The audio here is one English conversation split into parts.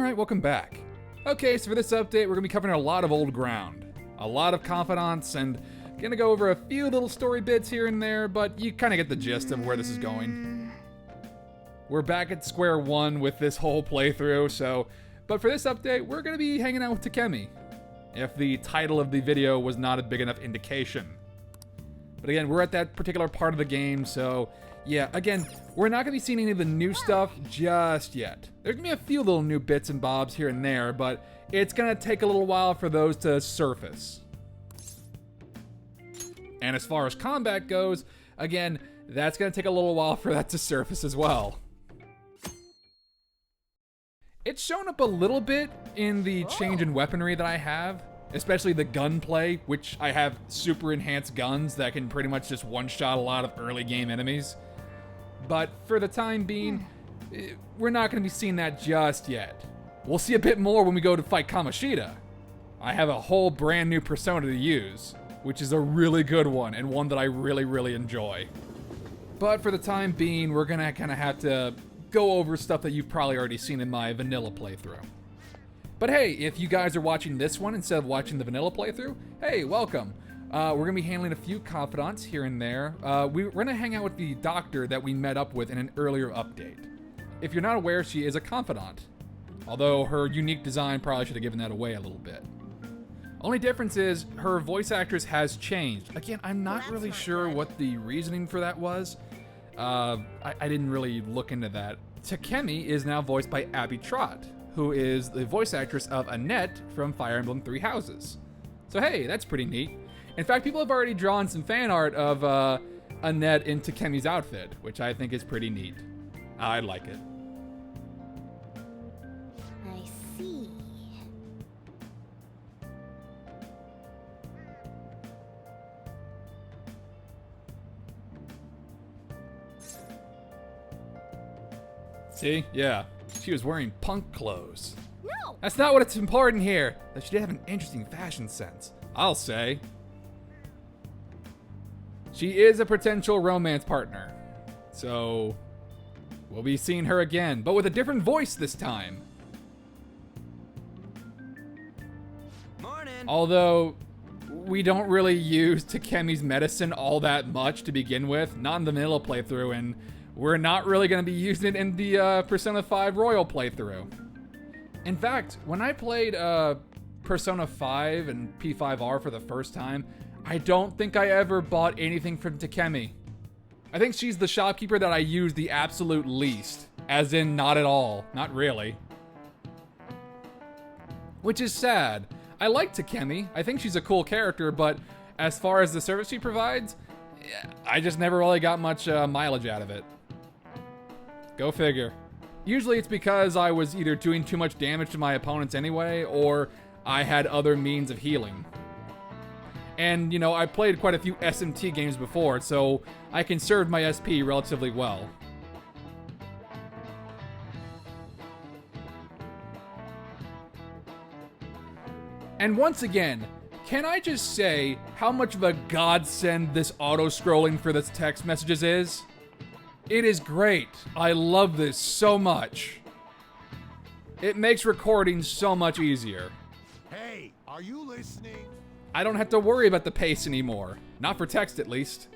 Alright, welcome back. Okay, so for this update, we're going to be covering a lot of old ground. A lot of confidants, and gonna go over a few little story bits here and there, but you kind of get the gist of where this is going. We're back at square one with this whole playthrough, but for this update, we're going to be hanging out with Takemi, if the title of the video was not a big enough indication. But again, we're at that particular part of the game, so yeah, again, we're not going to be seeing any of the new stuff just yet. There's going to be a few little new bits and bobs here and there, but it's going to take a little while for those to surface. And as far as combat goes, again, that's going to take a little while for that to surface as well. It's shown up a little bit in the change in weaponry that I have, especially the gunplay, which I have super enhanced guns that can pretty much just one-shot a lot of early game enemies. But for the time being, we're not going to be seeing that just yet. We'll see a bit more when we go to fight Kamoshida. I have a whole brand new persona to use, which is a really good one and one that I really, really enjoy. But for the time being, we're going to kind of have to go over stuff that you've probably already seen in my vanilla playthrough. But hey, if you guys are watching this one instead of watching the vanilla playthrough, hey, welcome. We're going to be handling a few confidants here and there. We're going to hang out with the doctor that we met up with in an earlier update. If you're not aware, she is a confidant. Although her unique design probably should have given that away a little bit. Only difference is her voice actress has changed. Again, I'm not really sure what the reasoning for that was. I didn't really look into that. Takemi is now voiced by Abby Trott, who is the voice actress of Annette from Fire Emblem Three Houses. So hey, that's pretty neat. In fact, people have already drawn some fan art of Annette in Takemi's outfit, which I think is pretty neat. I like it. I see. See? Yeah. She was wearing punk clothes. No! That's not what's important here. That she did have an interesting fashion sense, I'll say. She is a potential romance partner. So, we'll be seeing her again, but with a different voice this time. Morning. Although, we don't really use Takemi's medicine all that much to begin with, not in the vanilla playthrough, and we're not really going to be using it in the Persona 5 Royal playthrough. In fact, when I played Persona 5 and P5R for the first time, I don't think I ever bought anything from Takemi. I think she's the shopkeeper that I use the absolute least, as in not at all, not really. Which is sad. I like Takemi, I think she's a cool character, but as far as the service she provides, I just never really got much mileage out of it. Go figure. Usually it's because I was either doing too much damage to my opponents anyway, or I had other means of healing. And, you know, I played quite a few SMT games before, so I conserved my SP relatively well. And once again, can I just say how much of a godsend this auto-scrolling for this text messages is? It is great. I love this so much. It makes recording so much easier. Hey, are you listening? I don't have to worry about the pace anymore. Not for text, at least.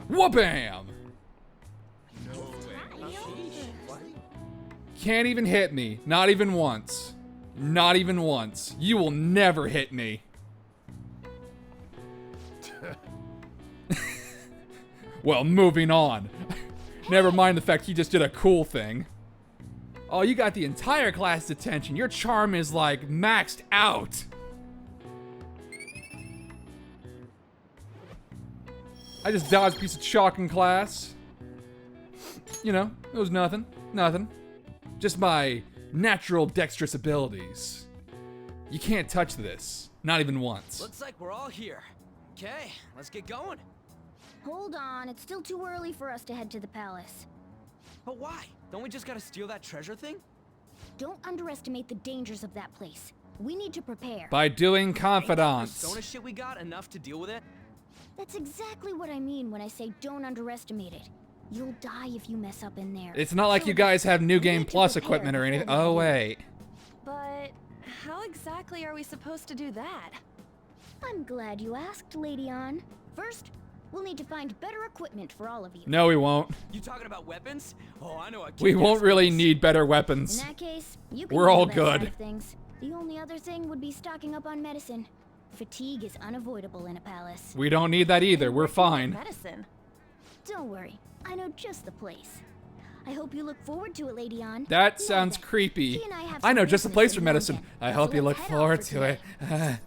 Wha-bam! No way. Can't even hit me. Not even once. Not even once. You will never hit me. Well, moving on. Never mind the fact he just did a cool thing. Oh, you got the entire class attention. Your charm is like maxed out. I just dodged a piece of chalk in class. You know, it was nothing. Nothing. Just my natural dexterous abilities. You can't touch this. Not even once. Looks like we're all here. Okay, let's get going. Hold on, it's still too early for us to head to the palace. But why? Don't we just gotta steal that treasure thing? Don't underestimate the dangers of that place. We need to prepare. By doing Ain't that confidants. persona shit we got enough to deal with it? That's exactly what I mean when I say don't underestimate it. You'll die if you mess up in there. It's not like So you guys have New we Game need to Plus prepare equipment or before anything. we Oh, do. wait. But how exactly are we supposed to do that? I'm glad you asked, Lady On. First, we'll need to find better equipment for all of you. No, we won't. You talking about weapons? Oh, I know a We kick-ass won't really place. need better In weapons. that case, you can We're all handle that side good. of things. The only other thing would be stocking up on medicine. Fatigue is unavoidable in a palace. We don't need that either. We're fine. Medicine. Don't worry, I know just the place. I hope you look forward to it, Lady On. That Now sounds then, creepy. she and I have I know some just the business place in for medicine. London. I So hope you let's look head out forward for to it. today.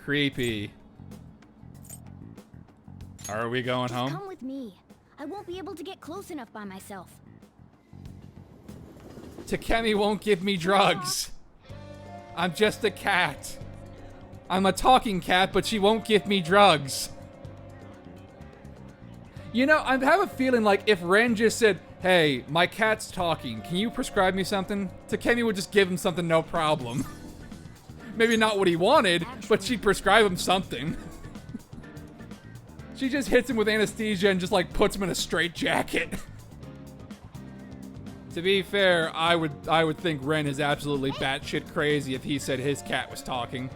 Creepy. Are we going Just home? come with me. I won't be able to get close enough by myself. Takemi won't give me drugs. I'm just a cat. I'm a talking cat, but she won't give me drugs. You know, I have a feeling like if Ren just said, hey, my cat's talking, can you prescribe me something? Takemi would just give him something, no problem. Maybe not what he wanted, but she'd prescribe him something. She just hits him with anesthesia and just like puts him in a straitjacket. To be fair, I would think Ren is absolutely batshit crazy if he said his cat was talking.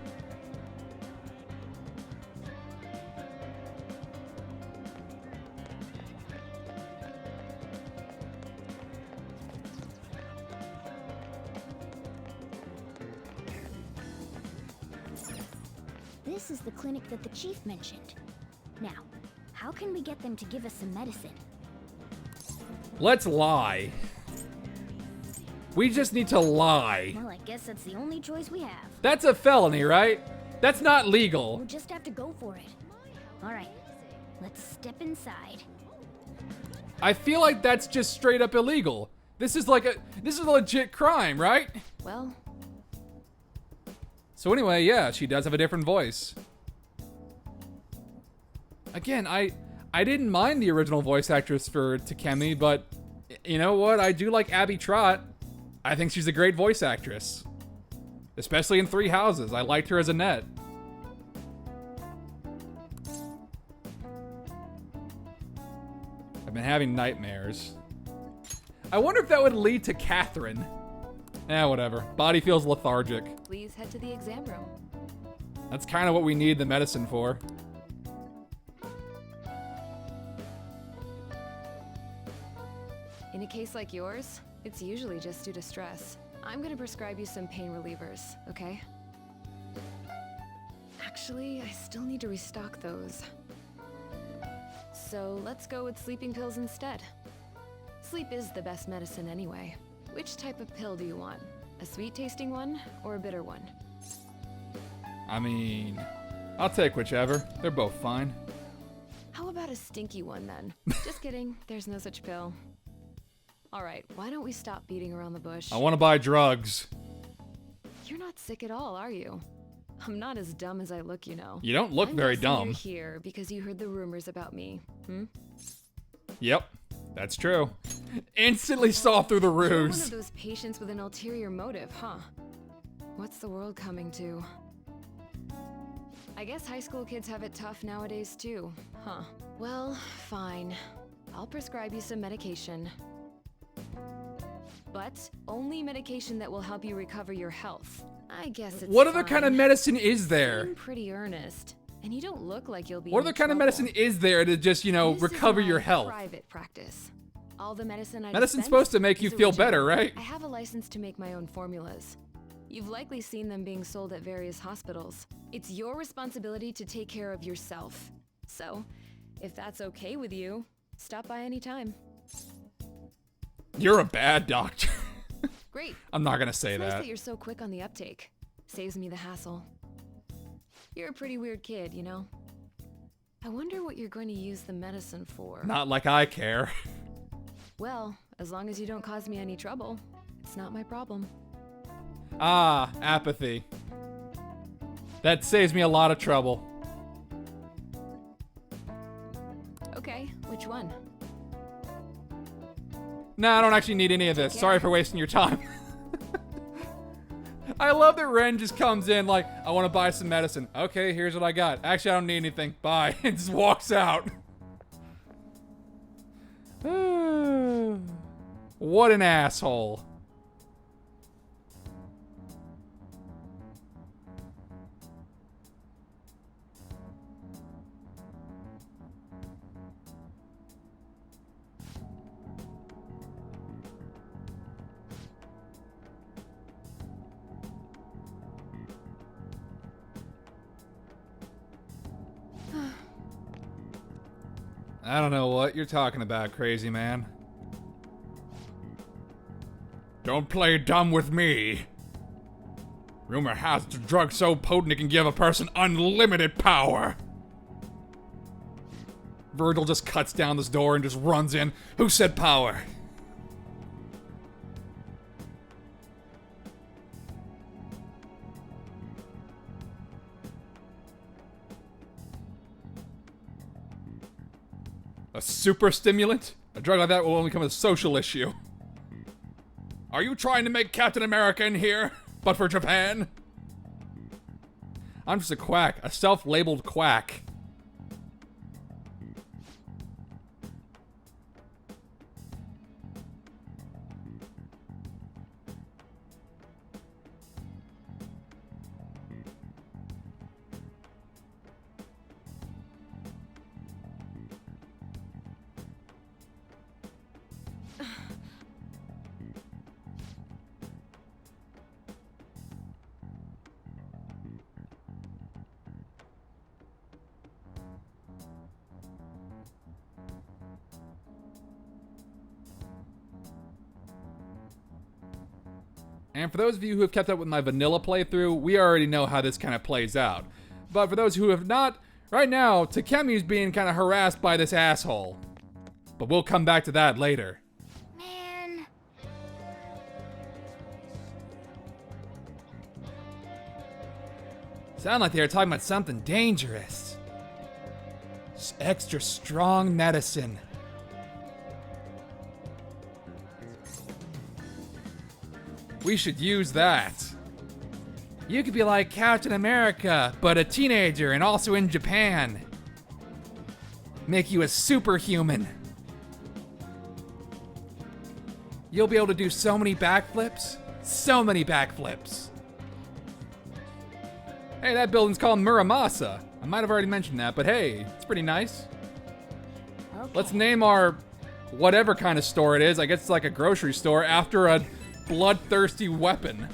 This is the clinic that the chief mentioned. Now, how can we get them to give us some medicine? Let's lie. We just need to lie. Well, I guess that's the only choice we have. That's a felony, right? That's not legal. We'll just have to go for it. All right, let's step inside. I feel like that's just straight up illegal. This is a legit crime, right? Well, So anyway, yeah, she does have a different voice. Again, I didn't mind the original voice actress for Takemi, but you know what? I do like Abby Trott. I think she's a great voice actress. Especially in Three Houses. I liked her as Annette. I've been having nightmares. I wonder if that would lead to Catherine. Whatever. Body feels lethargic. please head to the exam room. That's kind of what we need the medicine for. In a case like yours, it's usually just due to stress. I'm gonna prescribe you some pain relievers, okay? Actually, I still need to restock those. So let's go with sleeping pills instead. Sleep is the best medicine anyway. Which type of pill do you want? A sweet-tasting one or a bitter one? I mean, I'll take whichever. They're both fine. How about a stinky one then? Just kidding, there's no such pill. Alright, why don't we stop beating around the bush? I want to buy drugs. You're not sick at all, are you? I'm not as dumb as I look, you know. You don't look I'm very guessing dumb. You're here because you heard the rumors about me. Yep, that's true. Instantly saw through the You're one of ruse. those patients with an ulterior motive, huh? What's the world coming to? I guess high school kids have it tough nowadays too, huh? Well, fine. I'll prescribe you some medication. But only medication that will help you recover your health. I guess it's What other kind of fine. medicine is there? Seem pretty earnest, and you don't look like you'll be. What in other kind of trouble. medicine is there to just, you know, This is recover my your health? Private practice. All the medicine I Medicine's dispense supposed to make you is feel original. better, right? I have a license to make my own formulas. You've likely seen them being sold at various hospitals. It's your responsibility to take care of yourself. So, if that's okay with you, stop by anytime. You're a bad doctor. Great. I'm not gonna say It's nice that. that you're so quick on the uptake. Saves me the hassle. You're a pretty weird kid, you know? I wonder what you're going to use the medicine for. Not like I care. Well, as long as you don't cause me any trouble, it's not my problem. Ah, apathy. That saves me a lot of trouble. Okay, which one? Nah, I don't actually need any of this. Take Sorry care. for wasting your time. I love that Ren just comes in like, I want to buy some medicine. Okay, here's what I got. Actually, I don't need anything. Bye. And just walks out. What an asshole. I don't know what you're talking about, crazy man. Don't play dumb with me. Rumor has the drug so potent it can give a person unlimited power. Virgil just cuts down this door and just runs in. Who said power? A super stimulant? A drug like that will only become a social issue. Are you trying to make Captain America in here, but for Japan? I'm just a quack, a self-labeled quack. And for those of you who have kept up with my vanilla playthrough, we already know how this kind of plays out. But for those who have not, right now, Takemi's being kind of harassed by this asshole. But we'll come back to that later. Man. Sound like they were talking about something dangerous. Extra strong medicine. We should use that. You could be like Captain America, but a teenager and also in Japan. Make you a superhuman. You'll be able to do so many backflips. So many backflips. Hey, that building's called Muramasa. I might have already mentioned that, but hey, it's pretty nice. Okay. Let's name our whatever kind of store it is. I guess it's like a grocery store after a bloodthirsty weapon.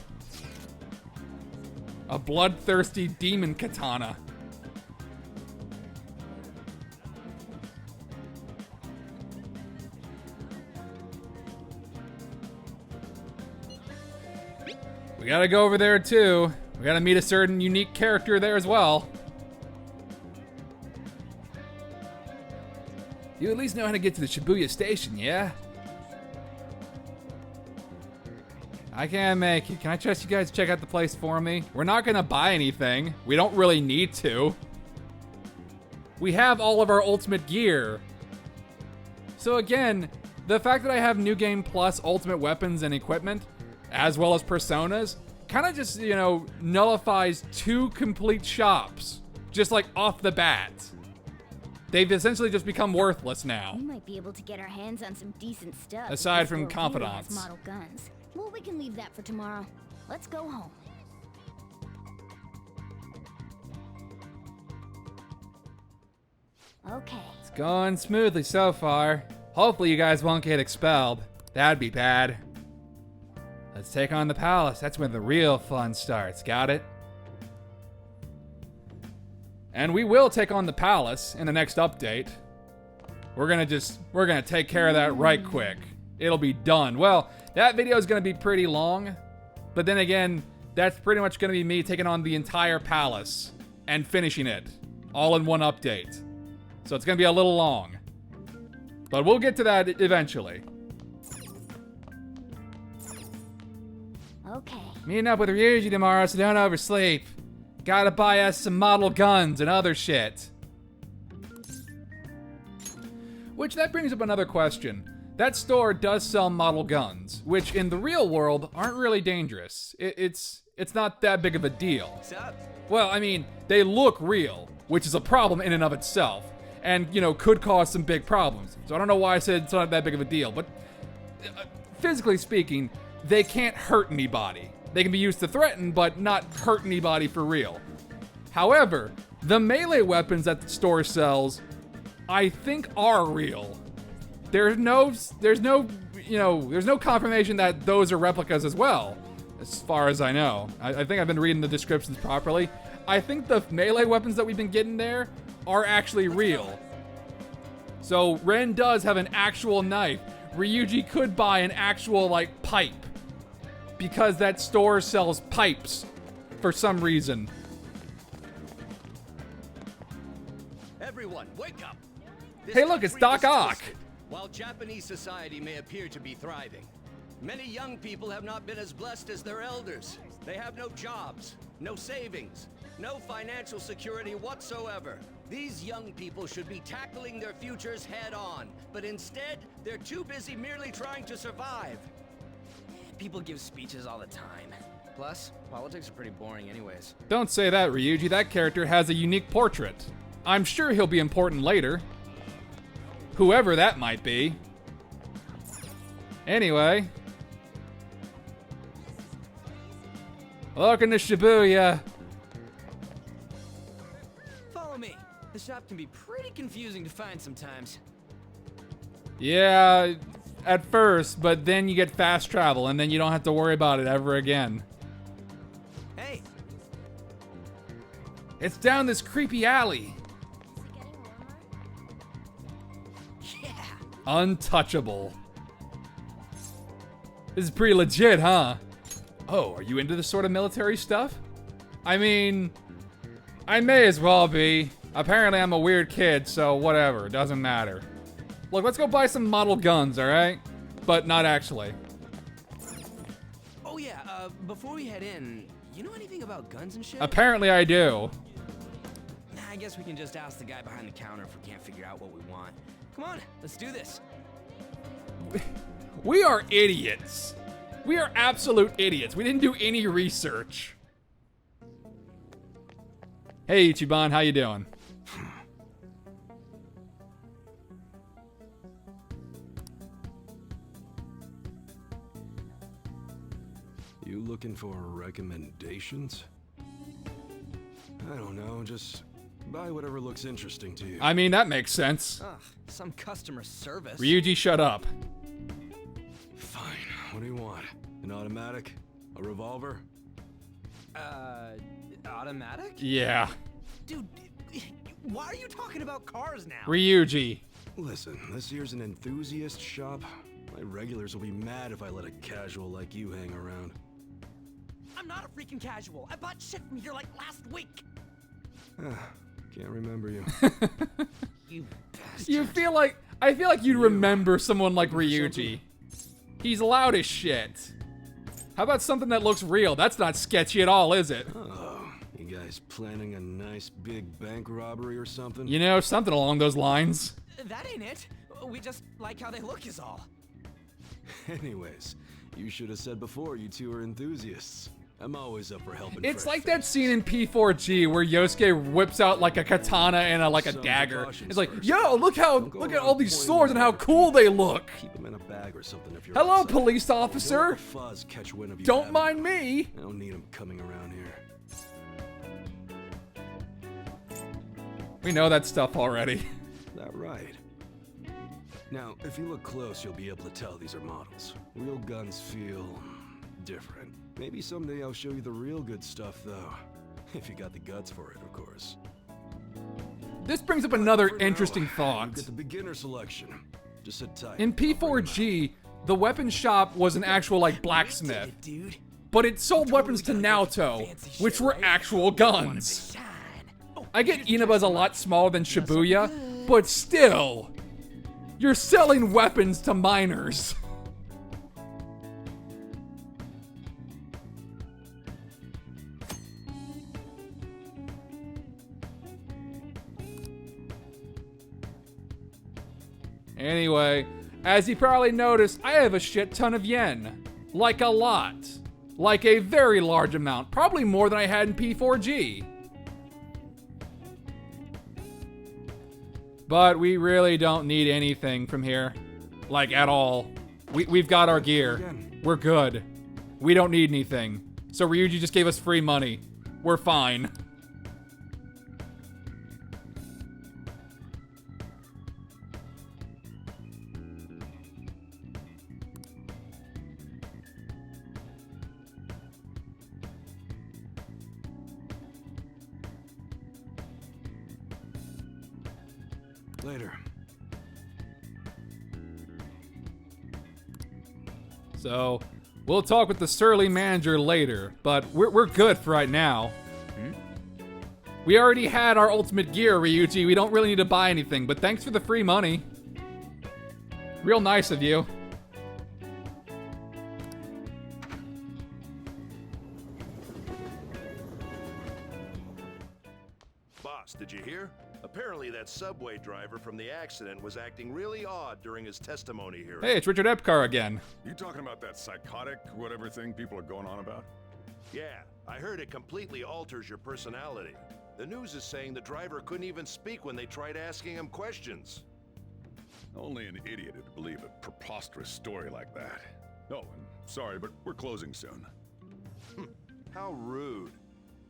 A bloodthirsty demon katana. We gotta go over there too. We gotta meet a certain unique character there as well. You at least know how to get to the Shibuya station, yeah? I can't make it. Can I trust you guys to check out the place for me? We're not gonna buy anything. We don't really need to. We have all of our ultimate gear. So again, the fact that I have New Game Plus ultimate weapons and equipment, as well as personas, kind of just, you know, nullifies 2 complete shops. Just like off the bat. They've essentially just become worthless now. We might be able to get our hands on some decent stuff. Aside if from this store really confidants. has model guns. Well, we can leave that for tomorrow. Let's go home. Okay. It's going smoothly so far. Hopefully you guys won't get expelled. That'd be bad. Let's take on the palace. That's when the real fun starts. Got it? And we will take on the palace in the next update. We're gonna take care of that right quick. It'll be done. Well, that video is gonna be pretty long, but then again, that's pretty much gonna be me taking on the entire palace and finishing it all in one update. So it's gonna be a little long, but we'll get to that eventually. Okay. Meeting up with Ryuji tomorrow, so don't oversleep. Gotta buy us some model guns and other shit. Which, that brings up another question. that store does sell model guns, which in the real world aren't really dangerous. It's not that big of a deal. What's up? Well, I mean, they look real, which is a problem in and of itself, and, you know, could cause some big problems. So I don't know why I said it's not that big of a deal, but physically speaking, they can't hurt anybody. They can be used to threaten, but not hurt anybody for real. However, the melee weapons that the store sells, I think are real. There's no confirmation that those are replicas as well, as far as I know. I think I've been reading the descriptions properly. I think the melee weapons that we've been getting there are actually real. So Ren does have an actual knife. Ryuji could buy an actual, like, pipe, because that store sells pipes for some reason. Everyone, wake up! This Hey, look, it's country Doc is Ock. twisted. While Japanese society may appear to be thriving, many young people have not been as blessed as their elders. They have no jobs, no savings, no financial security whatsoever. These young people should be tackling their futures head on, but instead, they're too busy merely trying to survive. People give speeches all the time. Plus, politics are pretty boring anyways. Don't say that, Ryuji. That character has a unique portrait. I'm sure he'll be important later. Whoever that might be. Anyway. Welcome to Shibuya. Follow me. The shop can be pretty confusing to find sometimes. Yeah, at first, but then you get fast travel, and then you don't have to worry about it ever again. Hey, It's down this creepy alley. yeah. Untouchable. This is pretty legit, huh? Oh, are you into this sort of military stuff? I mean, I may as well be. Apparently I'm a weird kid, so whatever, doesn't matter. Look, let's go buy some model guns, alright? But not actually. Oh yeah, before we head in, you know anything about guns and shit? Apparently I do. Nah, I guess we can just ask the guy behind the counter if we can't figure out what we want. Come on, let's do this. We are idiots. We are absolute idiots. We didn't do any research. Hey, Ichiban, how you doing? You looking for recommendations? I don't know, just buy whatever looks interesting to you. I mean, that makes sense. Ugh, some customer service. Ryuji, shut up. Fine, what do you want? An automatic? A revolver? Automatic? Yeah. Dude, why are you talking about cars now? Ryuji. Listen, this here's an enthusiast shop. My regulars will be mad if I let a casual like you hang around. I'm not a freaking casual. I bought shit from here like last week. Can't remember you. You bastard. I feel like you'd remember someone like Ryuji. He's loud as shit. How about something that looks real? That's not sketchy at all, is it? Oh, you guys planning a nice big bank robbery or something? You know, something along those lines. That ain't it. We just like how they look is all. Anyways, you should have said before you two are enthusiasts. I'm always up for helping. It's fresh like that faces. scene in P4G where Yosuke whips out like a katana and a Some dagger. precautions It's like, first. yo, look Don't go at around all these pointing swords and how them cool they look. Keep them in a bag or something if you're Hello, outside. police Don't let officer. the fuzz catch wind of you Don't having mind one. me. I don't need them coming around here. We know that stuff already. That right. Now, if you look close, you'll be able to tell these are models. Real guns feel different. Maybe someday I'll show you the real good stuff, though. If you got the guts for it, of course. This brings up another For now, interesting You thought. get the beginner selection. Just sit tight. In I'll bring 'em out. P4G, the weapon shop was an actual blacksmith, Did it, dude. but it sold weapons to Totally gotta go Naoto, for fancy which shit, were right? actual Wanna guns. shine. Oh, I get Inaba's a lot smaller than Shibuya, but still, you're selling weapons to minors. Anyway, As you probably noticed, I have a shit ton of yen. Like a lot. Like a very large amount. Probably more than I had in P4G. But we really don't need anything from here. Like, at all. We've got our gear. We're good. We don't need anything. So Ryuji just gave us free money. We're fine. Later. So, we'll talk with the surly manager later, but we're good for right now. We already had our ultimate gear, Ryuji. We don't really need to buy anything, but thanks for the free money. Real nice of you. Boss, did you hear? Apparently that subway driver from the accident was acting really odd during his testimony hearing. Hey, it's Richard Epcar again. You talking about that psychotic whatever thing people are going on about? Yeah, I heard it completely alters your personality. The news is saying the driver couldn't even speak when they tried asking him questions. Only an idiot would believe a preposterous story like that. Oh, and sorry, but we're closing soon. How rude.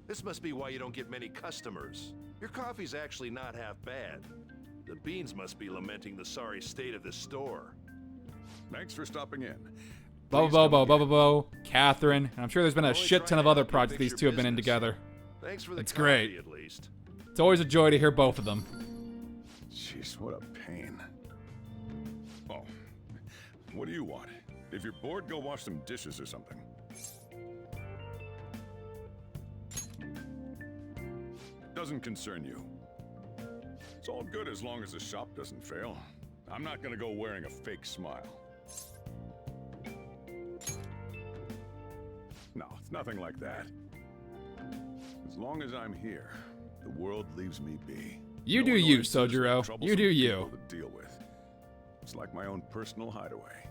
This must be why you don't get many customers. Your coffee's actually not half bad. The beans must be lamenting the sorry state of this store. Thanks for stopping in. Bo, Catherine, and I'm sure there's been a shit ton of other projects these two have been in together. Thanks for the It's coffee, great. at least. It's always a joy to hear both of them. Jeez, what a pain. Oh, what do you want? If you're bored, go wash some dishes or something. Doesn't concern you. It's all good as long as the shop doesn't fail. I'm not gonna go wearing a fake smile. No, it's nothing like that. As long as I'm here, the world leaves me be. You No do you, annoyances or Sojiro. You troublesome do you. people to deal with. It's like my own personal hideaway.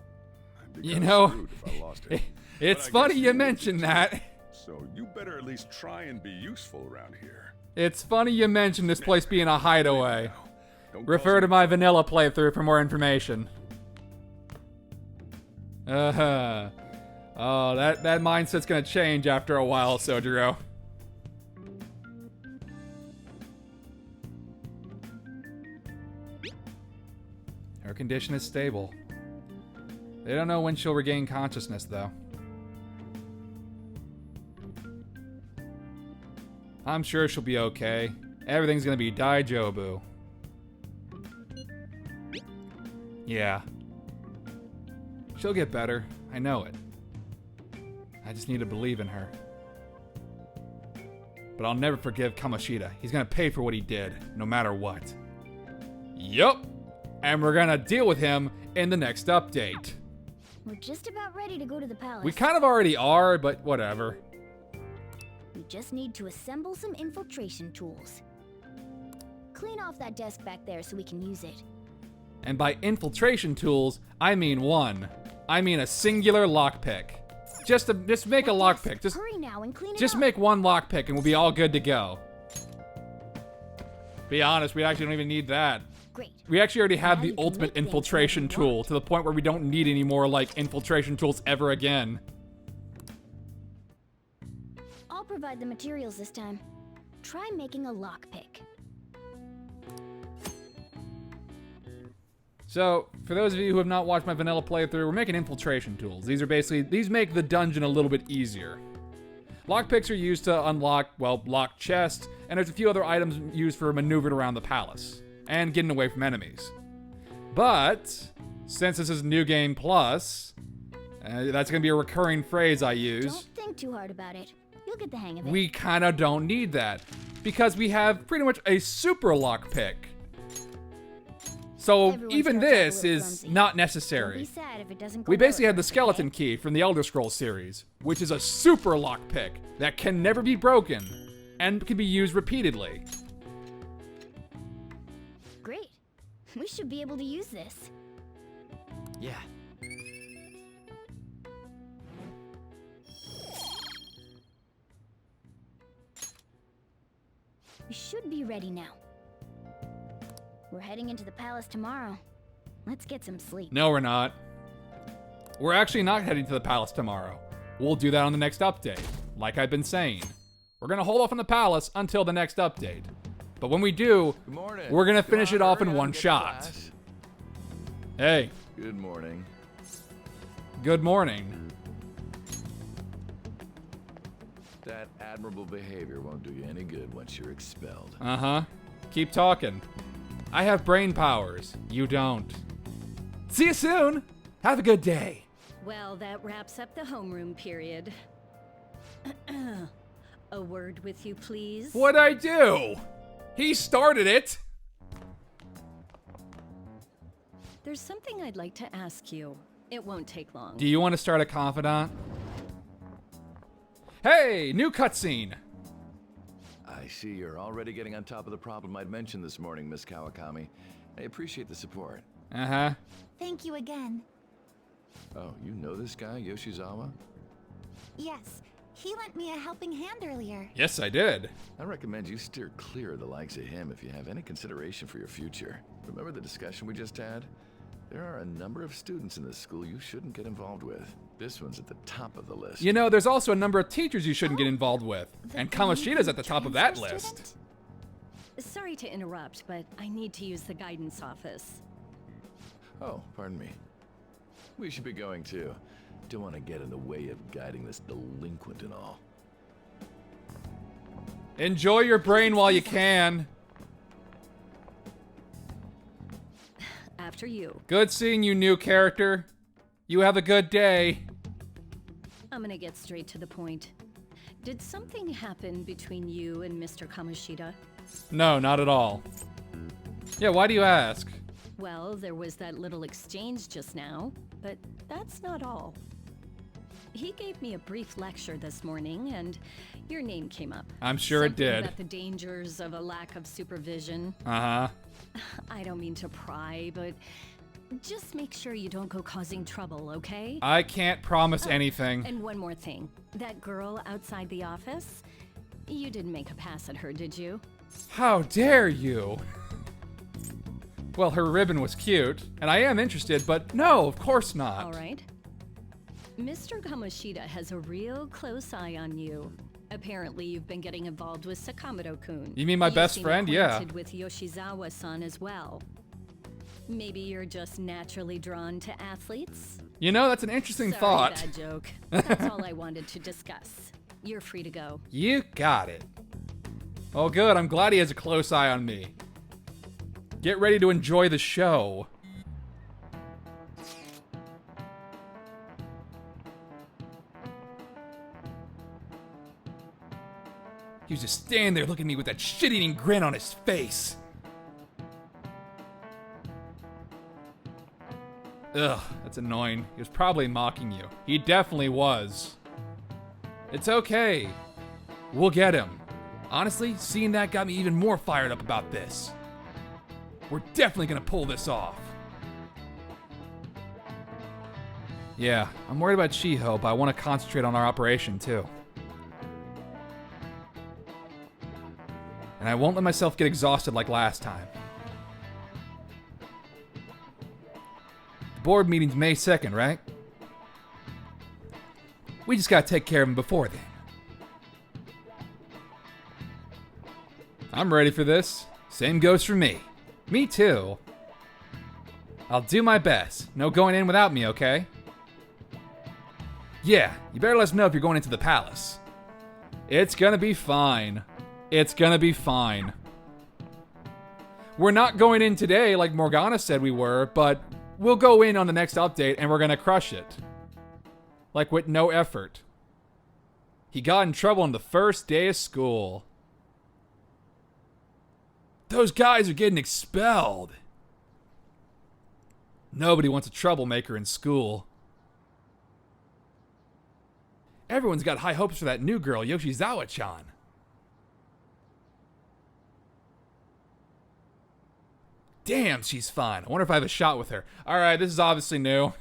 I'd be You kinda know, screwed if I lost it. it's But I funny guess you live mention it too. that. So you better at least try and be useful around here. It's funny you mention this place being a hideaway. Don't Refer cause to me my vanilla playthrough for more information. Oh, that mindset's gonna change after a while, Sojiro. Her condition is stable. They don't know when she'll regain consciousness, though. I'm sure she'll be okay. Everything's gonna be Daijobu. Yeah. She'll get better. I know it. I just need to believe in her. But I'll never forgive Kamoshida. He's gonna pay for what he did, no matter what. Yup! And we're gonna deal with him in the next update. We're just about ready to go to the palace. We kind of already are, but whatever. We just need to assemble some infiltration tools. Clean off that desk back there so we can use it. And by infiltration tools, I mean one. I mean a singular lockpick. Just make a lockpick. Hurry now and clean it Just up. make one lockpick and we'll be all good to go. Be honest, we actually don't even need that. Great. We actually already have Now the you can ultimate make things infiltration whatever you tool want. to the point where we don't need any more like infiltration tools ever again. I'll provide the materials this time. Try making a lockpick. So, for those of you who have not watched my vanilla playthrough, we're making infiltration tools. These make the dungeon a little bit easier. Lockpicks are used to unlock, well, locked chests, and there's a few other items used for maneuvering around the palace, and getting away from enemies. But, since this is New Game Plus, that's going to be a recurring phrase I use. Don't think too hard about it. You'll get the hang of it. We kind of don't need that, because we have pretty much a super lockpick. So Everyone even starts off a this little is clumsy. not Don't be necessary. sad if it doesn't We go well basically have the at first, skeleton okay? key from the Elder Scrolls series, which is a super lockpick that can never be broken and can be used repeatedly. Great. We should be able to use this. Yeah. We should be ready now. We're heading into the palace tomorrow. Let's get some sleep. No, we're not. We're actually not heading to the palace tomorrow. We'll do that on the next update. Like I've been saying. We're gonna hold off on the palace until the next update. But when we do, Good morning. we're gonna finish Come it on, off in hurry up one and get to shot. class. Hey, Good morning. good morning. That admirable behavior won't do you any good once you're expelled. Uh-huh. Keep talking. I have brain powers. You don't. See you soon. Have a good day. Well, that wraps up the homeroom period. A word with you, please? What'd I do? He started it. There's something I'd like to ask you. It won't take long. Do you want to start a confidant? Hey, new cutscene. I see you're already getting on top of the problem I'd mentioned this morning, Miss Kawakami. I appreciate the support. Uh-huh. Thank you again. Oh, you know this guy, Yoshizawa? Yes, he lent me a helping hand earlier. Yes, I did. I recommend you steer clear of the likes of him if you have any consideration for your future. Remember the discussion we just had? There are a number of students in this school you shouldn't get involved with. This one's at the top of the list. You know, there's also a number of teachers you shouldn't get involved with. And Kamoshida's at the top of that list. Sorry to interrupt, but I need to use the guidance office. Oh, pardon me. We should be going too. Don't want to get in the way of guiding this delinquent and all. Enjoy your brain while you can. After you. Good seeing you, new character. You have a good day. I'm gonna get straight to the point. Did something happen between you and Mr. Kamoshida? No, not at all. Yeah, why do you ask? Well, there was that little exchange just now, but that's not all. He gave me a brief lecture this morning, and your name came up. I'm sure it did. About the dangers of a lack of supervision. Uh-huh. I don't mean to pry, but just make sure you don't go causing trouble, okay? I can't promise anything. And one more thing. That girl outside the office, you didn't make a pass at her, did you? How dare you? Well, her ribbon was cute, and I am interested, but no, of course not. All right. Mr. Kamoshida has a real close eye on you. Apparently, you've been getting involved with Sakamoto-kun. You mean my best friend? Yeah. With Yoshizawa-san as well. Maybe you're just naturally drawn to athletes? You know, that's an interesting Sorry, thought. Bad joke. That's all I wanted to discuss. You're free to go. You got it. Oh, good. I'm glad he has a close eye on me. Get ready to enjoy the show. He was just standing there looking at me with that shit-eating grin on his face. Ugh, that's annoying. He was probably mocking you. He definitely was. It's okay. We'll get him. Honestly, seeing that got me even more fired up about this. We're definitely gonna pull this off. Yeah, I'm worried about Shiho, but I want to concentrate on our operation too. And I won't let myself get exhausted like last time. The board meeting's May 2nd, right? We just gotta take care of him before then. I'm ready for this. Same goes for me. Me too. I'll do my best. No going in without me, okay? Yeah, you better let us know if you're going into the palace. It's gonna be fine. It's gonna be fine. We're not going in today like Morgana said we were, but we'll go in on the next update and we're gonna crush it. Like with no effort. He got in trouble on the first day of school. Those guys are getting expelled. Nobody wants a troublemaker in school. Everyone's got high hopes for that new girl, Yoshizawa-chan. Damn, she's fine. I wonder if I have a shot with her. All right, this is obviously new.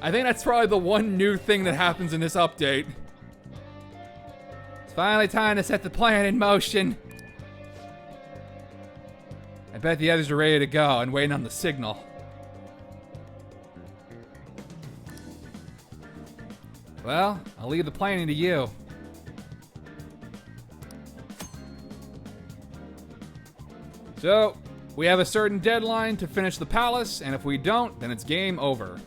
I think that's probably the one new thing that happens in this update. It's finally time to set the plan in motion. I bet the others are ready to go and waiting on the signal. Well, I'll leave the planning to you. So, we have a certain deadline to finish the palace, and if we don't, then it's game over.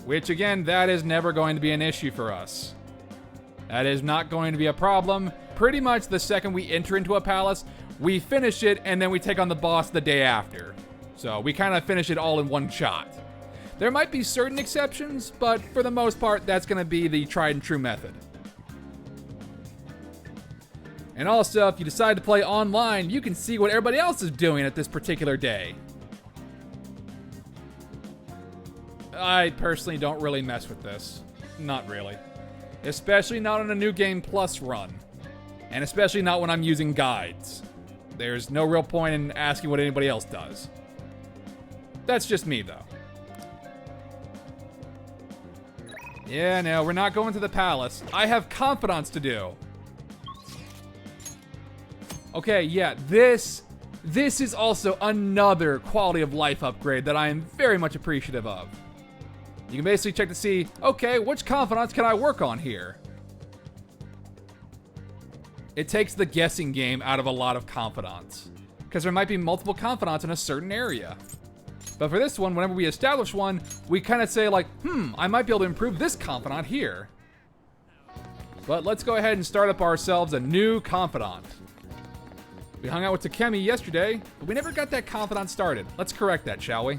Which, again, that is never going to be an issue for us. That is not going to be a problem. Pretty much the second we enter into a palace, we finish it, and then we take on the boss the day after. So, we kind of finish it all in one shot. There might be certain exceptions, but for the most part, that's going to be the tried and true method. And also, if you decide to play online, you can see what everybody else is doing at this particular day. I personally don't really mess with this. Not really. Especially not on a New Game Plus run. And especially not when I'm using guides. There's no real point in asking what anybody else does. That's just me, though. Yeah, no, we're not going to the palace. I have confidants to do. Okay, yeah, this is also another quality of life upgrade that I am very much appreciative of. You can basically check to see, okay, which confidants can I work on here? It takes the guessing game out of a lot of confidants, because there might be multiple confidants in a certain area. But for this one, whenever we establish one, we kind of say like, I might be able to improve this confidant here. But let's go ahead and start up ourselves a new confidant. We hung out with Takemi yesterday, but we never got that confidant started. Let's correct that, shall we?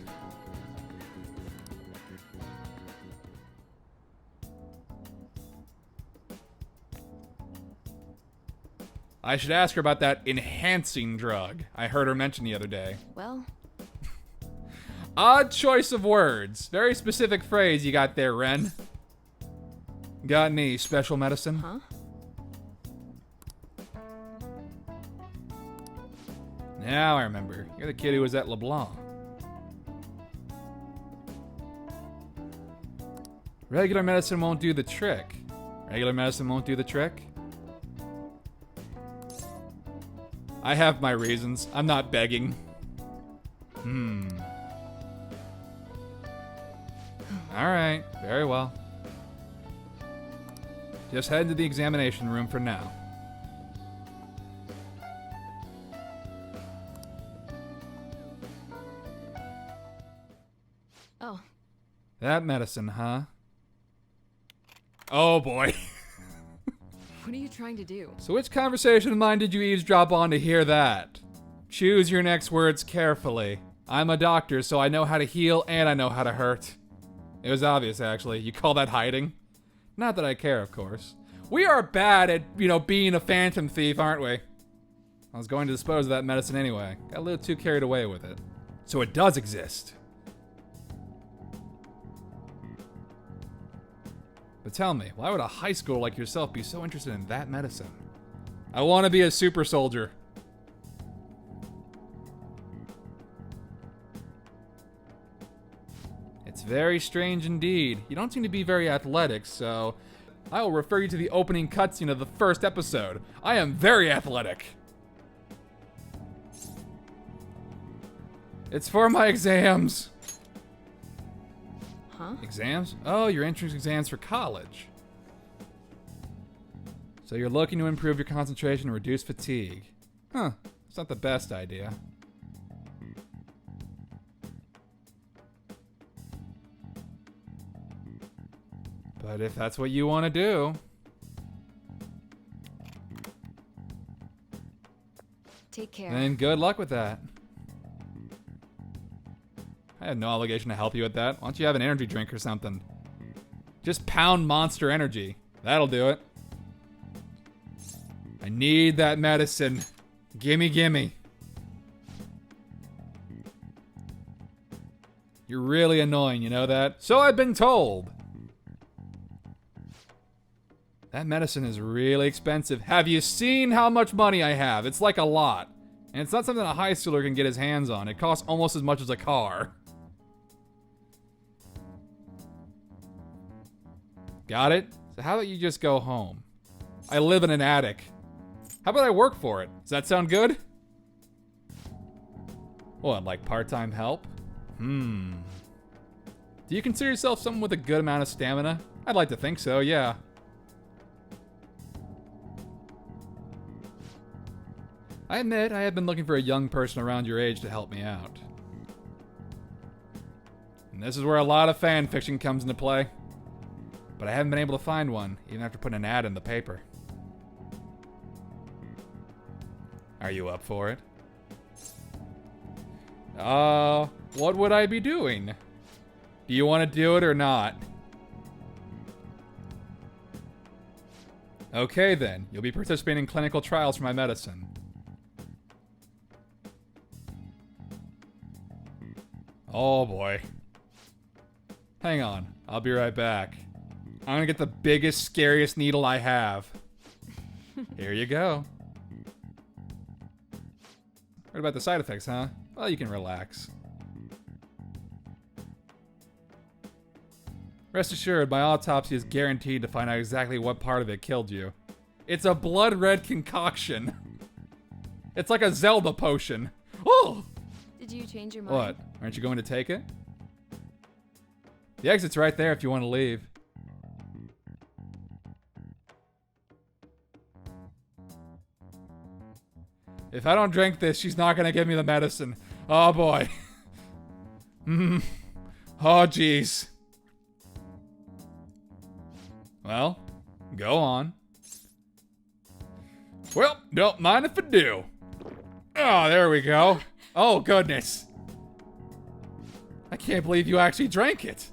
I should ask her about that enhancing drug I heard her mention the other day. Well, odd choice of words. Very specific phrase you got there, Ren. Got any special medicine? Huh? Now I remember. You're the kid who was at LeBlanc. Regular medicine won't do the trick. Regular medicine won't do the trick? I have my reasons. I'm not begging. Alright, very well. Just head to the examination room for now. oh, That medicine, huh? Oh boy. what are you trying to do? So which conversation of mine did you eavesdrop on to hear that? Choose your next words carefully. I'm a doctor, so I know how to heal and I know how to hurt. It was obvious, actually. You call that hiding? Not that I care, of course. We are bad at, being a phantom thief, aren't we? I was going to dispose of that medicine anyway. Got a little too carried away with it. So it does exist. But tell me, why would a high schooler like yourself be so interested in that medicine? I want to be a super soldier. It's very strange indeed. You don't seem to be very athletic, so I will refer you to the opening cutscene of the first episode. I am very athletic. It's for my exams. Huh? Exams? Oh, your entrance exams for college. So you're looking to improve your concentration and reduce fatigue. Huh, it's not the best idea. But if that's what you want to do... Take care. then good luck with that. I have no obligation to help you with that. Why don't you have an energy drink or something? Just pound Monster Energy. That'll do it. I need that medicine. Gimme, gimme. You're really annoying, you know that? So I've been told. That medicine is really expensive. Have you seen how much money I have? It's like a lot. And it's not something a high schooler can get his hands on. It costs almost as much as a car. Got it? So how about you just go home? I live in an attic. How about I work for it? Does that sound good? What, like part-time help? Do you consider yourself someone with a good amount of stamina? I'd like to think so, yeah. I admit I have been looking for a young person around your age to help me out. And this is where a lot of fan fiction comes into play. But I haven't been able to find one, even after putting an ad in the paper. Are you up for it? What would I be doing? Do you want to do it or not? Okay then, you'll be participating in clinical trials for my medicine. Oh boy. Hang on, I'll be right back. I'm gonna get the biggest, scariest needle I have. Here you go. What about the side effects, huh? Well, you can relax. Rest assured, my autopsy is guaranteed to find out exactly what part of it killed you. It's a blood red concoction. It's like a Zelda potion. Oh! Did you change your mind? What? Aren't you going to take it? The exit's right there if you want to leave. If I don't drink this, she's not going to give me the medicine. Oh boy. Oh jeez. Well, go on. Well, don't mind if I do. Oh, there we go. Oh, goodness. I can't believe you actually drank it.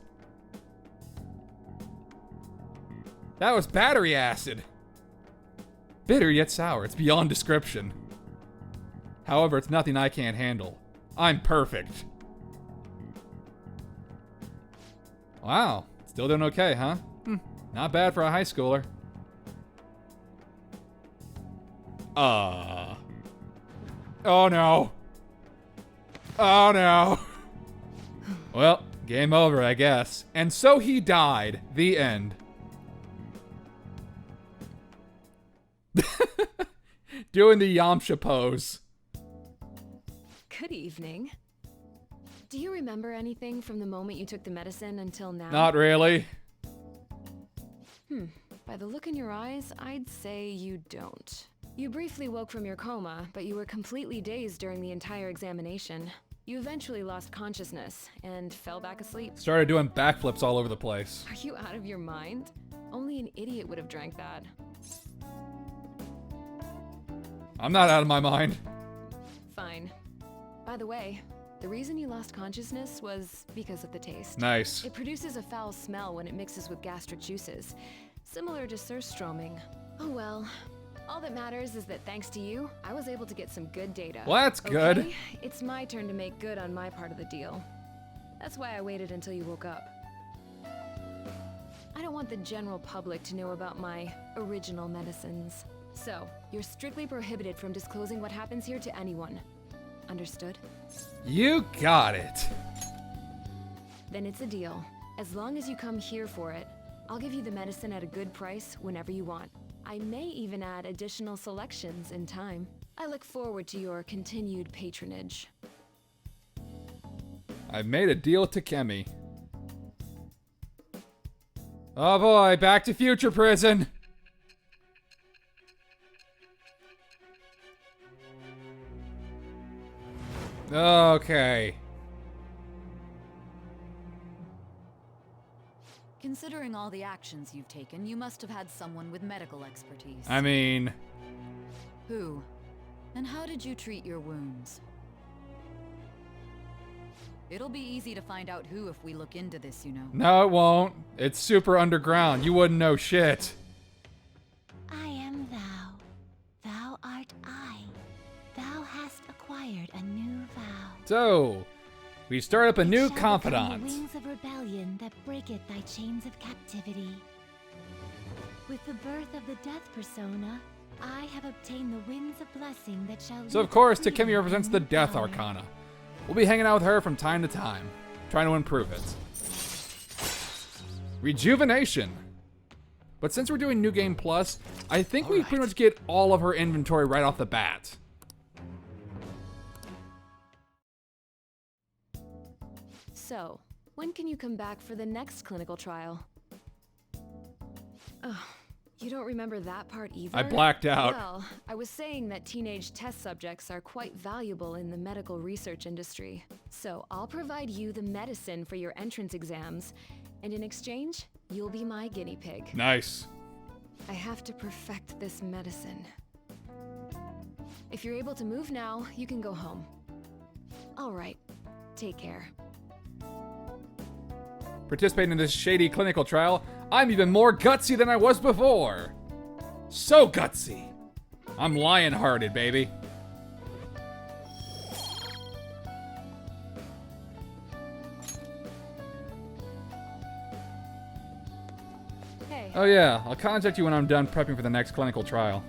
That was battery acid. Bitter yet sour. It's beyond description. However, it's nothing I can't handle. I'm perfect. Wow. Still doing okay, huh? Not bad for a high schooler. Oh no. Oh no. Well, game over, I guess. And so he died. The end. Doing the Yamcha pose. Good evening. Do you remember anything from the moment you took the medicine until now? Not really. By the look in your eyes, I'd say you don't. You briefly woke from your coma, but you were completely dazed during the entire examination. You eventually lost consciousness and fell back asleep. Started doing backflips all over the place. Are you out of your mind? Only an idiot would have drank that. I'm not out of my mind. Fine. By the way, the reason you lost consciousness was because of the taste. Nice. It produces a foul smell when it mixes with gastric juices, similar to surströmming. Oh well. All that matters is that thanks to you, I was able to get some good data. Well, that's good. Okay, it's my turn to make good on my part of the deal. That's why I waited until you woke up. I don't want the general public to know about my original medicines. So, you're strictly prohibited from disclosing what happens here to anyone. Understood? You got it. Then it's a deal. As long as you come here for it, I'll give you the medicine at a good price whenever you want. I may even add additional selections in time. I look forward to your continued patronage. I've made a deal with Takemi. Oh boy, Back to Future Prison. Okay. Considering all the actions you've taken, you must have had someone with medical expertise. I mean... Who? And how did you treat your wounds? It'll be easy to find out who if we look into this, you know. No, it won't. It's super underground. You wouldn't know shit. I am thou. Thou art I. Thou hast acquired a new vow. So, we start up a new The confidant. wings of rebellion that breaketh thy chains of captivity. With the birth of the death persona, I have obtained the winds of blessing that shall So lead of course, to Takemi freedom represents the and Death power. Arcana. We'll be hanging out with her from time to time, trying to improve it. Rejuvenation. But since we're doing New Game Plus, I think we pretty much get all of her inventory right off the bat. So, when can you come back for the next clinical trial? Oh, you don't remember that part either? I blacked out. Well, I was saying that teenage test subjects are quite valuable in the medical research industry. So I'll provide you the medicine for your entrance exams, and in exchange, you'll be my guinea pig. Nice. I have to perfect this medicine. If you're able to move now, you can go home. All right, take care. Participating in this shady clinical trial, I'm even more gutsy than I was before. So gutsy. I'm lion-hearted, baby. Hey. Oh yeah, I'll contact you when I'm done prepping for the next clinical trial.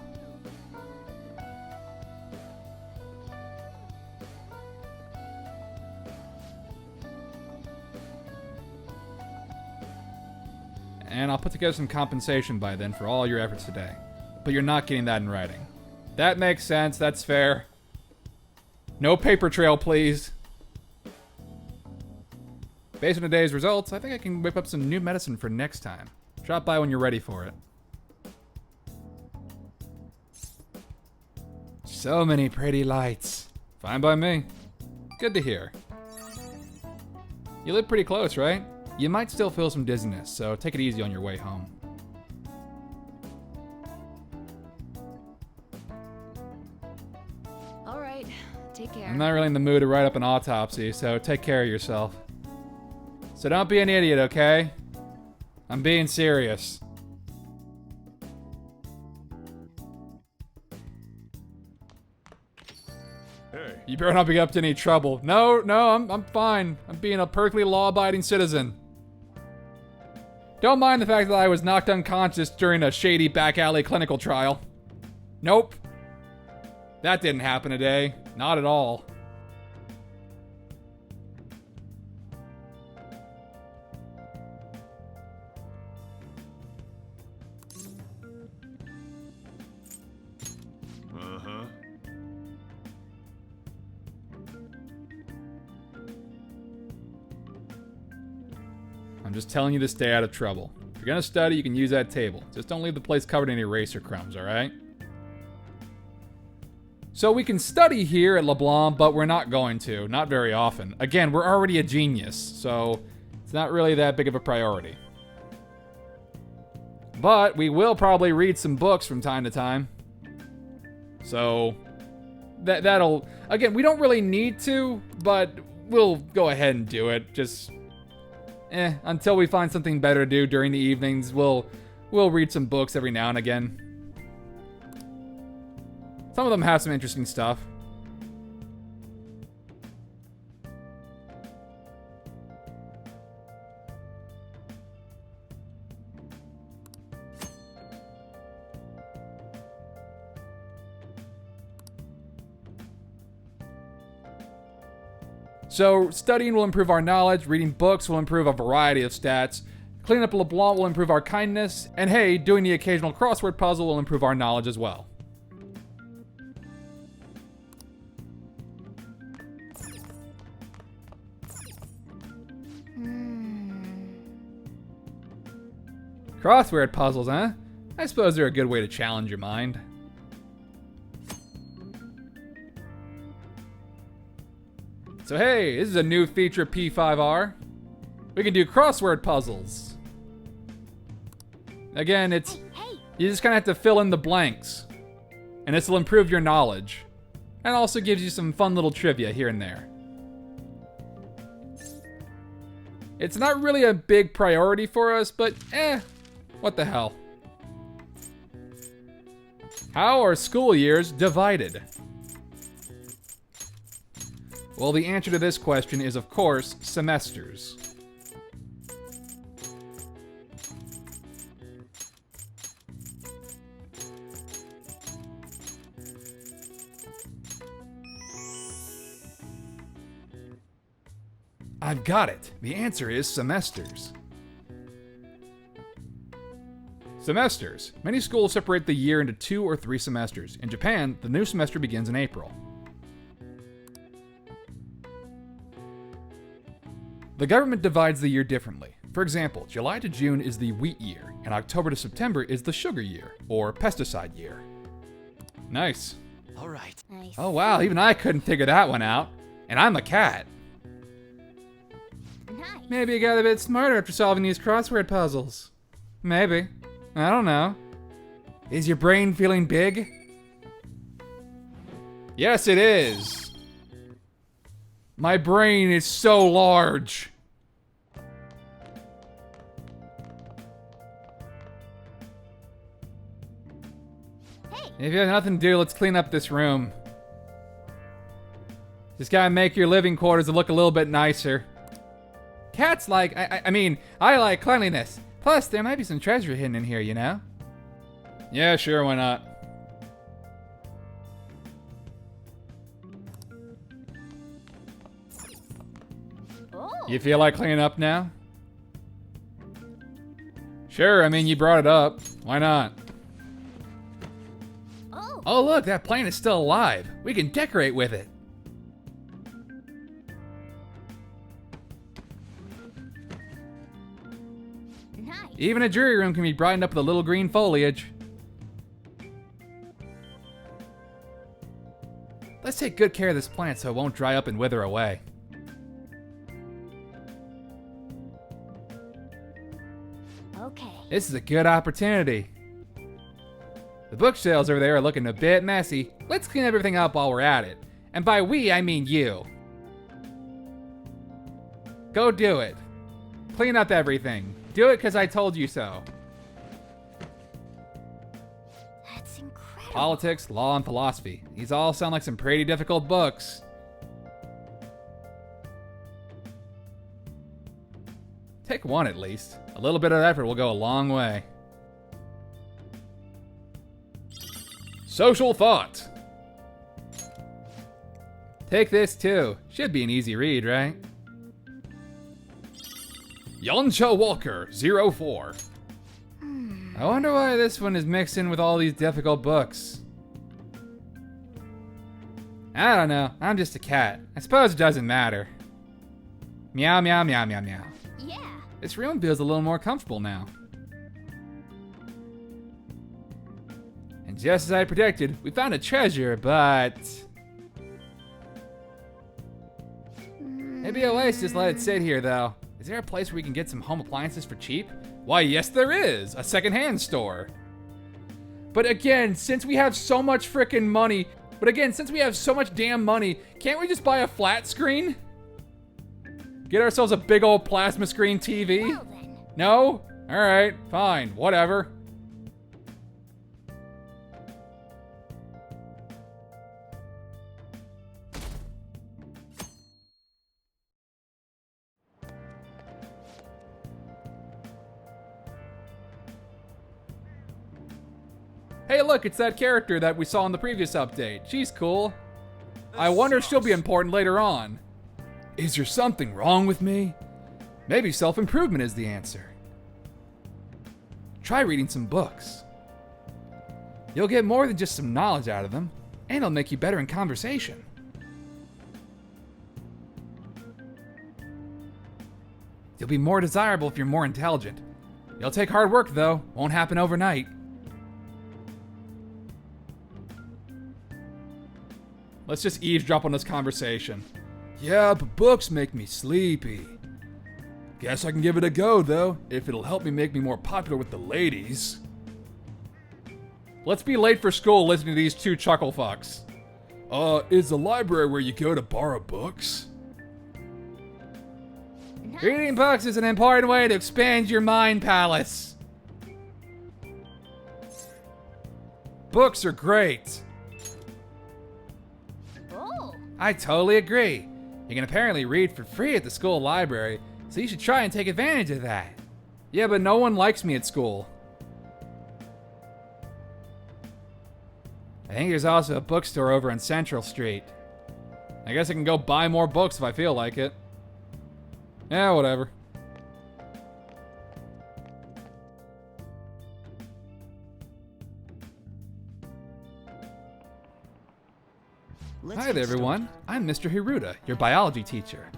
And I'll put together some compensation by then for all your efforts today. But you're not getting that in writing. That makes sense, that's fair. No paper trail, please. Based on today's results, I think I can whip up some new medicine for next time. Drop by when you're ready for it. So many pretty lights. Fine by me. Good to hear. You live pretty close, right? You might still feel some dizziness, so take it easy on your way home. All right, take care. I'm not really in the mood to write up an autopsy, so take care of yourself. So don't be an idiot, okay? I'm being serious. Hey. You better not be up to any trouble. No, I'm fine. I'm being a perfectly law-abiding citizen. Don't mind the fact that I was knocked unconscious during a shady back alley clinical trial. Nope. That didn't happen today. Not at all. Uh-huh. I'm just telling you to stay out of trouble. If you're gonna study, you can use that table. Just don't leave the place covered in eraser crumbs, alright? So we can study here at LeBlanc, but we're not going to. Not very often. Again, we're already a genius, so it's not really that big of a priority. But we will probably read some books from time to time. So that'll... Again, we don't really need to, but we'll go ahead and do it. Just... until we find something better to do during the evenings, we'll read some books every now and again. Some of them have some interesting stuff. So, studying will improve our knowledge, reading books will improve a variety of stats, cleaning up LeBlanc will improve our kindness, and hey, doing the occasional crossword puzzle will improve our knowledge as well. Crossword puzzles, huh? I suppose they're a good way to challenge your mind. So hey, this is a new feature of P5R. We can do crossword puzzles. Again, it's... You just kind of have to fill in the blanks. And this will improve your knowledge. And also gives you some fun little trivia here and there. It's not really a big priority for us, but what the hell. How are school years divided? Well, the answer to this question is, of course, semesters. I've got it. The answer is semesters. Semesters. Many schools separate the year into 2 or 3 semesters. In Japan, the new semester begins in April. The government divides the year differently. For example, July to June is the wheat year, and October to September is the sugar year, or pesticide year. Nice. All right. Nice. Oh wow, even I couldn't figure that one out. And I'm a cat. Nice. Maybe I got a bit smarter after solving these crossword puzzles. Maybe. I don't know. Is your brain feeling big? Yes, it is. My brain is so large. Hey. If you have nothing to do, let's clean up this room. Just gotta make your living quarters look a little bit nicer. Cats like, I like cleanliness. Plus, there might be some treasure hidden in here, you know? Yeah, sure, why not? Oh. You feel like cleaning up now? Sure, I mean, you brought it up. Why not? Oh. Oh, look, that plane is still alive. We can decorate with it. Nice. Even a jury room can be brightened up with a little green foliage. Let's take good care of this plant so it won't dry up and wither away. Okay. This is a good opportunity. The bookshelves over there are looking a bit messy. Let's clean everything up while we're at it. And by we, I mean you. Go do it. Clean up everything. Do it because I told you so. That's incredible. Politics, law, and philosophy. These all sound like some pretty difficult books. Take one at least. A little bit of effort will go a long way. Social thought. Take this too. Should be an easy read, right? Yoncha Walker, 04. I wonder why this one is mixed in with all these difficult books. I don't know. I'm just a cat. I suppose it doesn't matter. Meow, meow, meow, meow, meow. Yeah. This room feels a little more comfortable now. And just as I predicted, we found a treasure, but... Maybe a waste just let it sit here, though. Is there a place where we can get some home appliances for cheap? Why, yes there is! A secondhand store. But again, since we have so much frickin' money, damn money, can't we just buy a flat screen? Get ourselves a big old plasma screen TV? Well then. No? Alright, fine, whatever. Hey look, it's that character that we saw in the previous update. She's cool. I wonder if she'll be important later on. Is there something wrong with me? Maybe self-improvement is the answer. Try reading some books. You'll get more than just some knowledge out of them, and it'll make you better in conversation. You'll be more desirable if you're more intelligent. It'll take hard work though, won't happen overnight. Let's just eavesdrop on this conversation. Yeah, but books make me sleepy. Guess I can give it a go, though, if it'll help me make me more popular with the ladies. Let's be late for school listening to these two chuckle fucks. Is the library where you go to borrow books? Nice. Reading books is an important way to expand your mind palace. Books are great. Oh. I totally agree. You can apparently read for free at the school library, so you should try and take advantage of that. Yeah, but no one likes me at school. I think there's also a bookstore over on Central Street. I guess I can go buy more books if I feel like it. Yeah, whatever. Hi there, everyone. I'm Mr. Hiruta, your biology teacher.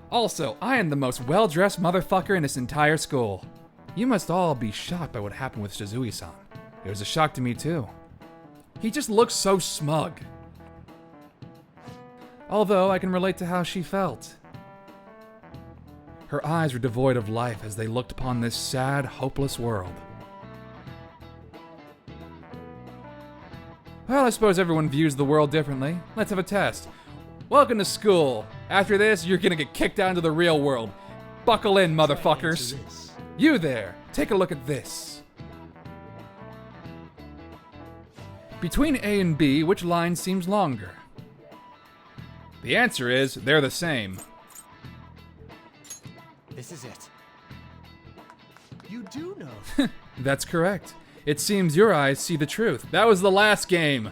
Also, I am the most well-dressed motherfucker in this entire school. You must all be shocked by what happened with Shizui-san. It was a shock to me, too. He just looks so smug. Although, I can relate to how she felt. Her eyes were devoid of life as they looked upon this sad, hopeless world. Well, I suppose everyone views the world differently. Let's have a test. Welcome to school. After this, you're gonna get kicked out into the real world. Buckle in, motherfuckers. You there, take a look at this. Between A and B, which line seems longer? The answer is, they're the same. This is it. You do know. That's correct. It seems your eyes see the truth. That was the last game.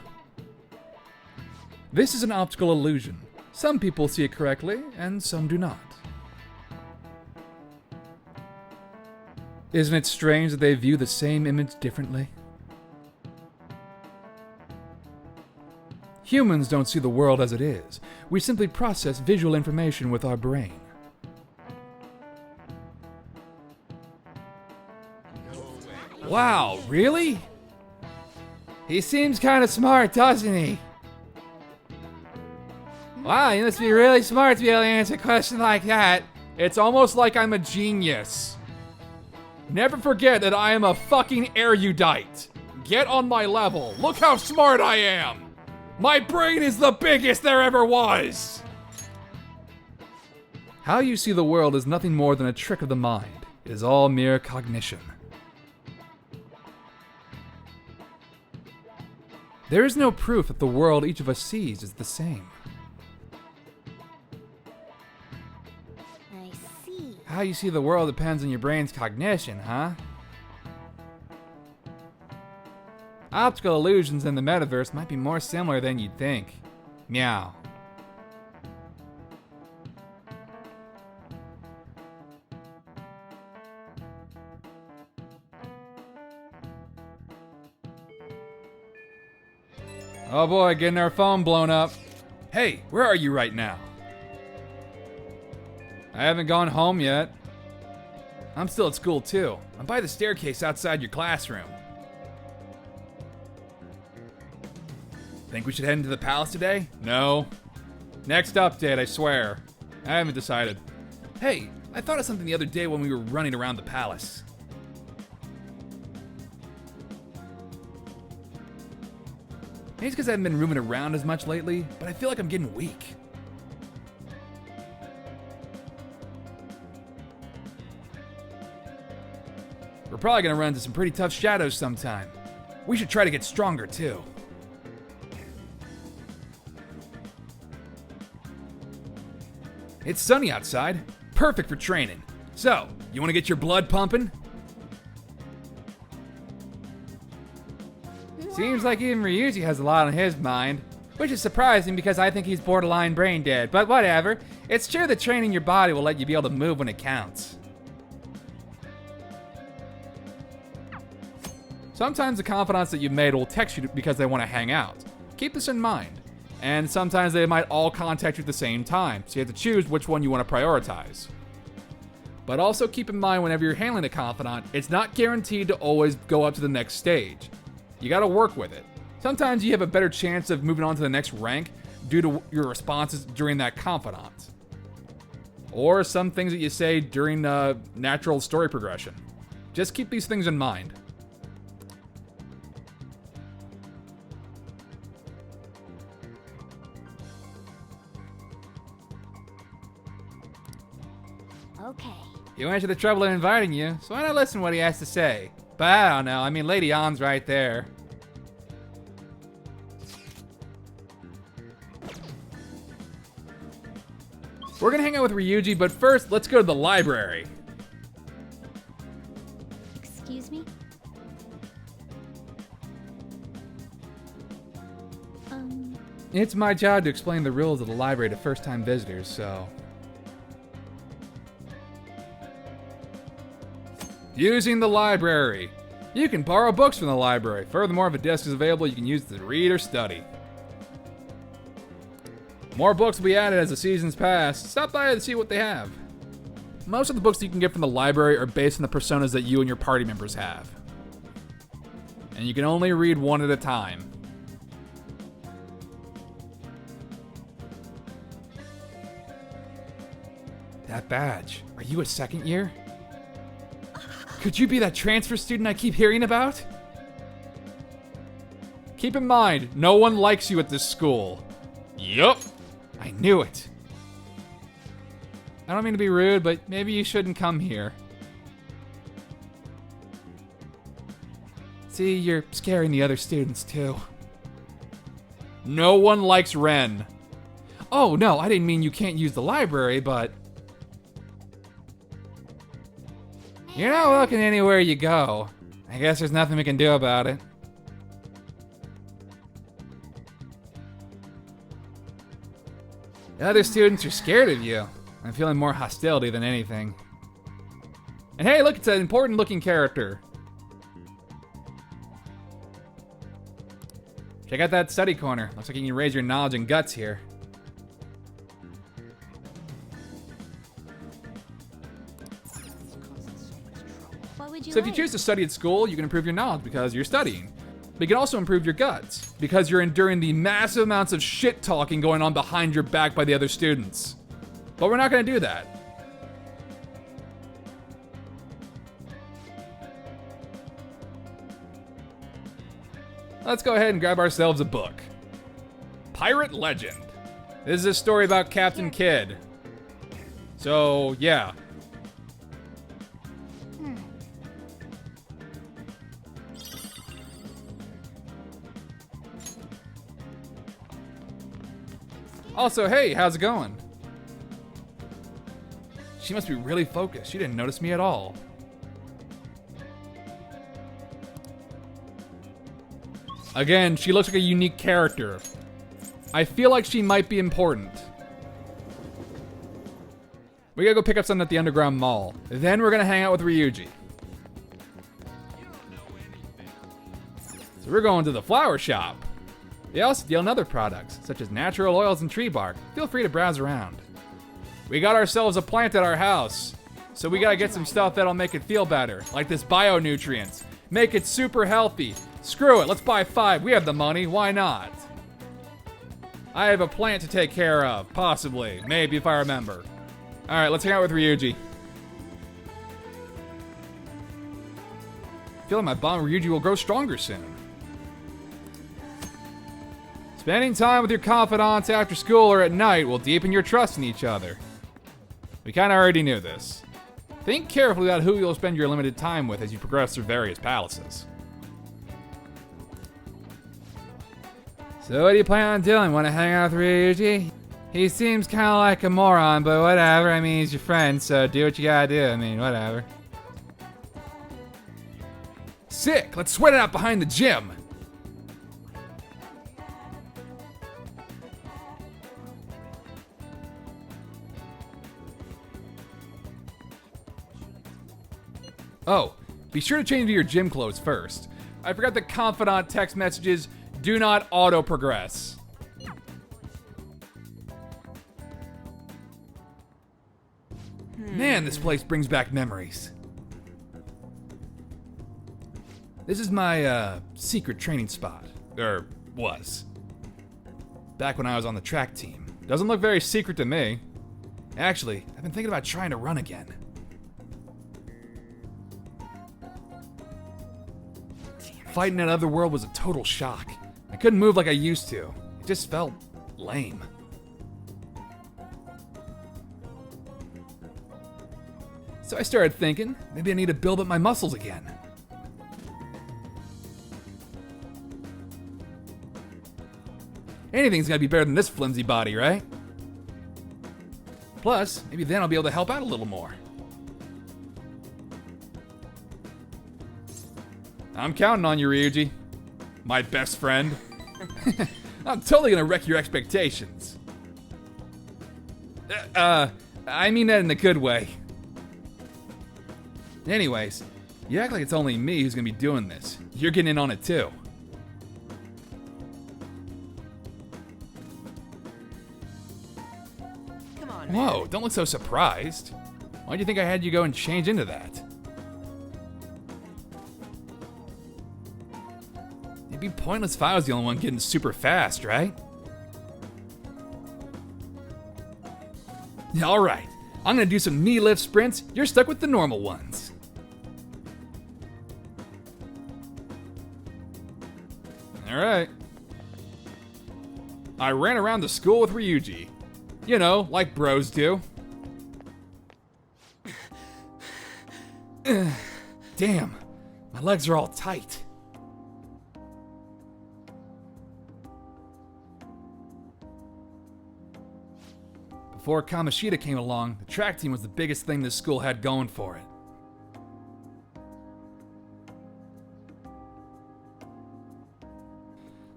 This is an optical illusion. Some people see it correctly, and some do not. Isn't it strange that they view the same image differently? Humans don't see the world as it is. We simply process visual information with our brain. Wow, really? He seems kind of smart, doesn't he? Wow, you must be really smart to be able to answer a question like that. It's almost like I'm a genius. Never forget that I am a fucking erudite. Get on my level. Look how smart I am. My brain is the biggest there ever was. How you see the world is nothing more than a trick of the mind. It is all mere cognition. There is no proof that the world each of us sees is the same. I see. How you see the world depends on your brain's cognition, huh? Optical illusions in the metaverse might be more similar than you'd think. Meow. Oh boy, getting our phone blown up. Hey, where are you right now? I haven't gone home yet. I'm still at school too. I'm by the staircase outside your classroom. Think we should head into the palace today? No. Next update, I swear. I haven't decided. Hey, I thought of something the other day when we were running around the palace. Maybe it's because I haven't been rooming around as much lately, but I feel like I'm getting weak. We're probably gonna run into some pretty tough shadows sometime. We should try to get stronger too. It's sunny outside. Perfect for training. So, you want to get your blood pumping? Seems like even Ryuji has a lot on his mind, which is surprising because I think he's borderline brain dead, but whatever. It's true that training your body will let you be able to move when it counts. Sometimes the confidants that you've made will text you because they want to hang out. Keep this in mind. And sometimes they might all contact you at the same time, so you have to choose which one you want to prioritize. But also keep in mind whenever you're handling a confidant, it's not guaranteed to always go up to the next stage. You gotta work with it. Sometimes you have a better chance of moving on to the next rank due to your responses during that confidant. Or some things that you say during natural story progression. Just keep these things in mind. Okay. He went to the trouble of inviting you, so why not listen to what he has to say? But I don't know, I mean, Lady Ann's right there. We're gonna hang out with Ryuji, but first, let's go to the library. Excuse me? It's my job to explain the rules of the library to first-time visitors, so... Using the library. You can borrow books from the library. Furthermore, if a desk is available, you can use it to read or study. More books will be added as the seasons pass. Stop by to see what they have. Most of the books that you can get from the library are based on the personas that you and your party members have. And you can only read one at a time. That badge. Are you a second year? Could you be that transfer student I keep hearing about? Keep in mind, no one likes you at this school. Yup. I knew it. I don't mean to be rude, but maybe you shouldn't come here. See, you're scaring the other students too. No one likes Ren. Oh no, I didn't mean you can't use the library, but... You're not welcome anywhere you go. I guess there's nothing we can do about it. The other students are scared of you. I'm feeling more hostility than anything. And hey, look, it's an important looking character. Check out that study corner. Looks like you can raise your knowledge and guts here. So if you choose to study at school, you can improve your knowledge because you're studying. But you can also improve your guts because you're enduring the massive amounts of shit talking going on behind your back by the other students. But we're not going to do that. Let's go ahead and grab ourselves a book. Pirate Legend. This is a story about Captain Kidd. So, yeah. Also, hey, how's it going? She must be really focused. She didn't notice me at all. Again, she looks like a unique character. I feel like she might be important. We gotta go pick up something at the Underground Mall. Then we're gonna hang out with Ryuji. So we're going to the flower shop. They also deal in other products, such as natural oils and tree bark. Feel free to browse around. We got ourselves a plant at our house, so we gotta get some stuff that'll make it feel better, like this bio-nutrients. Make it super healthy. Screw it, let's buy 5. We have the money, why not? I have a plant to take care of, possibly, maybe if I remember. Alright, let's hang out with Ryuji. I feel like my bond with Ryuji will grow stronger soon. Spending time with your confidants after school or at night will deepen your trust in each other. We kinda already knew this. Think carefully about who you'll spend your limited time with as you progress through various palaces. So what do you plan on doing? Want to hang out with Ryuji? He seems kinda like a moron, but whatever. I mean, he's your friend, so do what you gotta do. I mean, whatever. Sick! Let's sweat it out behind the gym! Oh, be sure to change to your gym clothes first. I forgot that confidant text messages do not auto-progress. Man, this place brings back memories. This is my, secret training spot. Or, was. Back when I was on the track team. Doesn't look very secret to me. Actually, I've been thinking about trying to run again. Fighting in another world was a total shock. I couldn't move like I used to. It just felt lame. So I started thinking, maybe I need to build up my muscles again. Anything's gotta be better than this flimsy body, right? Plus, maybe then I'll be able to help out a little more. I'm counting on you, Ryuji. My best friend. I'm totally gonna wreck your expectations. I mean that in a good way. Anyways, You act like it's only me who's gonna be doing this. You're getting in on it too. Come on, Whoa, don't look so surprised. Why do you think I had you go and change into that? It'd be pointless if I was the only one getting super fast, right? Alright, I'm gonna do some knee lift sprints. You're stuck with the normal ones. Alright. I ran around the school with Ryuji. You know, like bros do. Damn, my legs are all tight. Before Kamoshida came along, the track team was the biggest thing this school had going for it.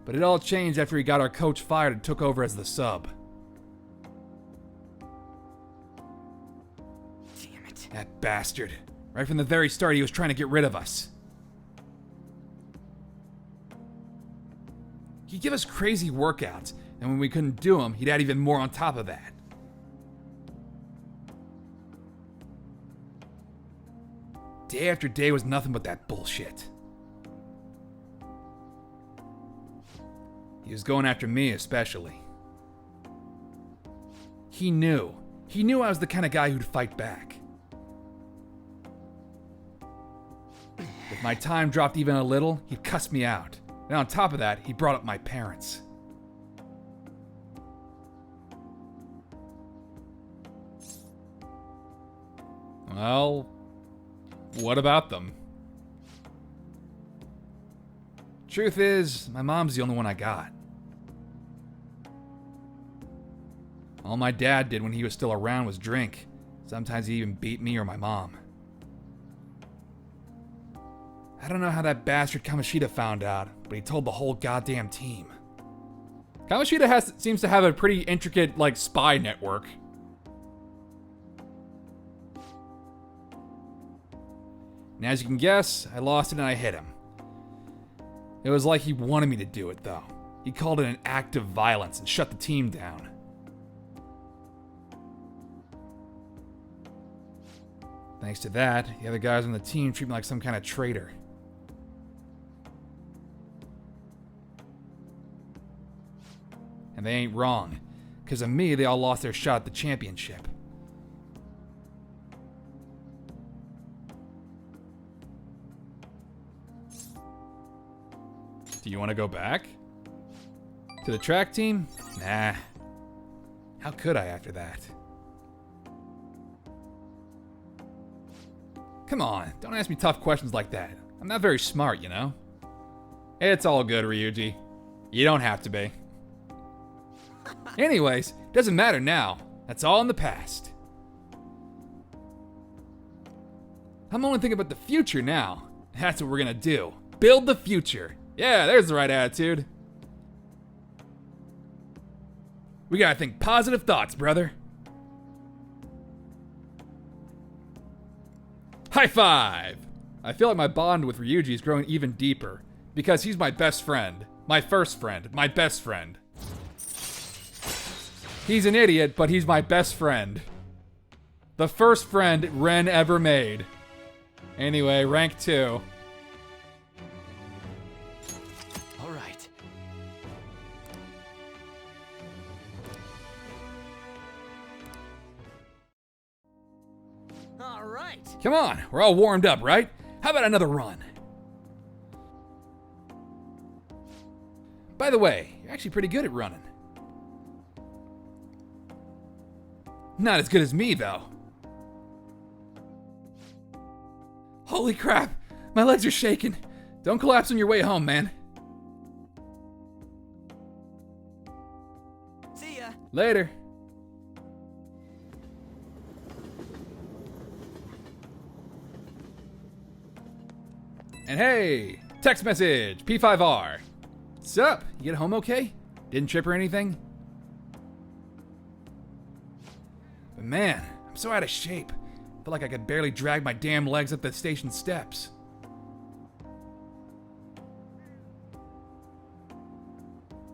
But it all changed after he got our coach fired and took over as the sub. Damn it. That bastard. Right from the very start, he was trying to get rid of us. He'd give us crazy workouts, and when we couldn't do them, he'd add even more on top of that. Day after day was nothing but that bullshit. He was going after me especially. He knew. He knew I was the kind of guy who'd fight back. If my time dropped even a little, he'd cuss me out. And on top of that, he brought up my parents. Well, what about them? Truth is, my mom's the only one I got. All my dad did when he was still around was drink. Sometimes he even beat me or my mom. I don't know how that bastard Kamoshida found out, but he told the whole goddamn team. Kamoshida seems to have a pretty intricate, spy network. And as you can guess, I lost it and I hit him. It was like he wanted me to do it, though. He called it an act of violence and shut the team down. Thanks to that, the other guys on the team treat me like some kind of traitor. And they ain't wrong. Because of me, they all lost their shot at the championship. Do you want to go back? To the track team? Nah. How could I after that? Come on, don't ask me tough questions like that. I'm not very smart, you know? It's all good, Ryuji. You don't have to be. Anyways, doesn't matter now. That's all in the past. I'm only thinking about the future now. That's what we're gonna do. Build the future. Yeah, there's the right attitude. We gotta think positive thoughts, brother. High five! I feel like my bond with Ryuji is growing even deeper, because he's my best friend. My first friend. My best friend. He's an idiot, but he's my best friend. The first friend Ren ever made. Anyway, rank 2. All right. All right. Come on, we're all warmed up, right? How about another run? By the way, you're actually pretty good at running. Not as good as me, though. Holy crap, my legs are shaking. Don't collapse on your way home, man. See ya. Later. And hey, text message, P5R. What's up? You get home okay? Didn't trip or anything? But man, I'm so out of shape. I feel like I could barely drag my damn legs up the station steps.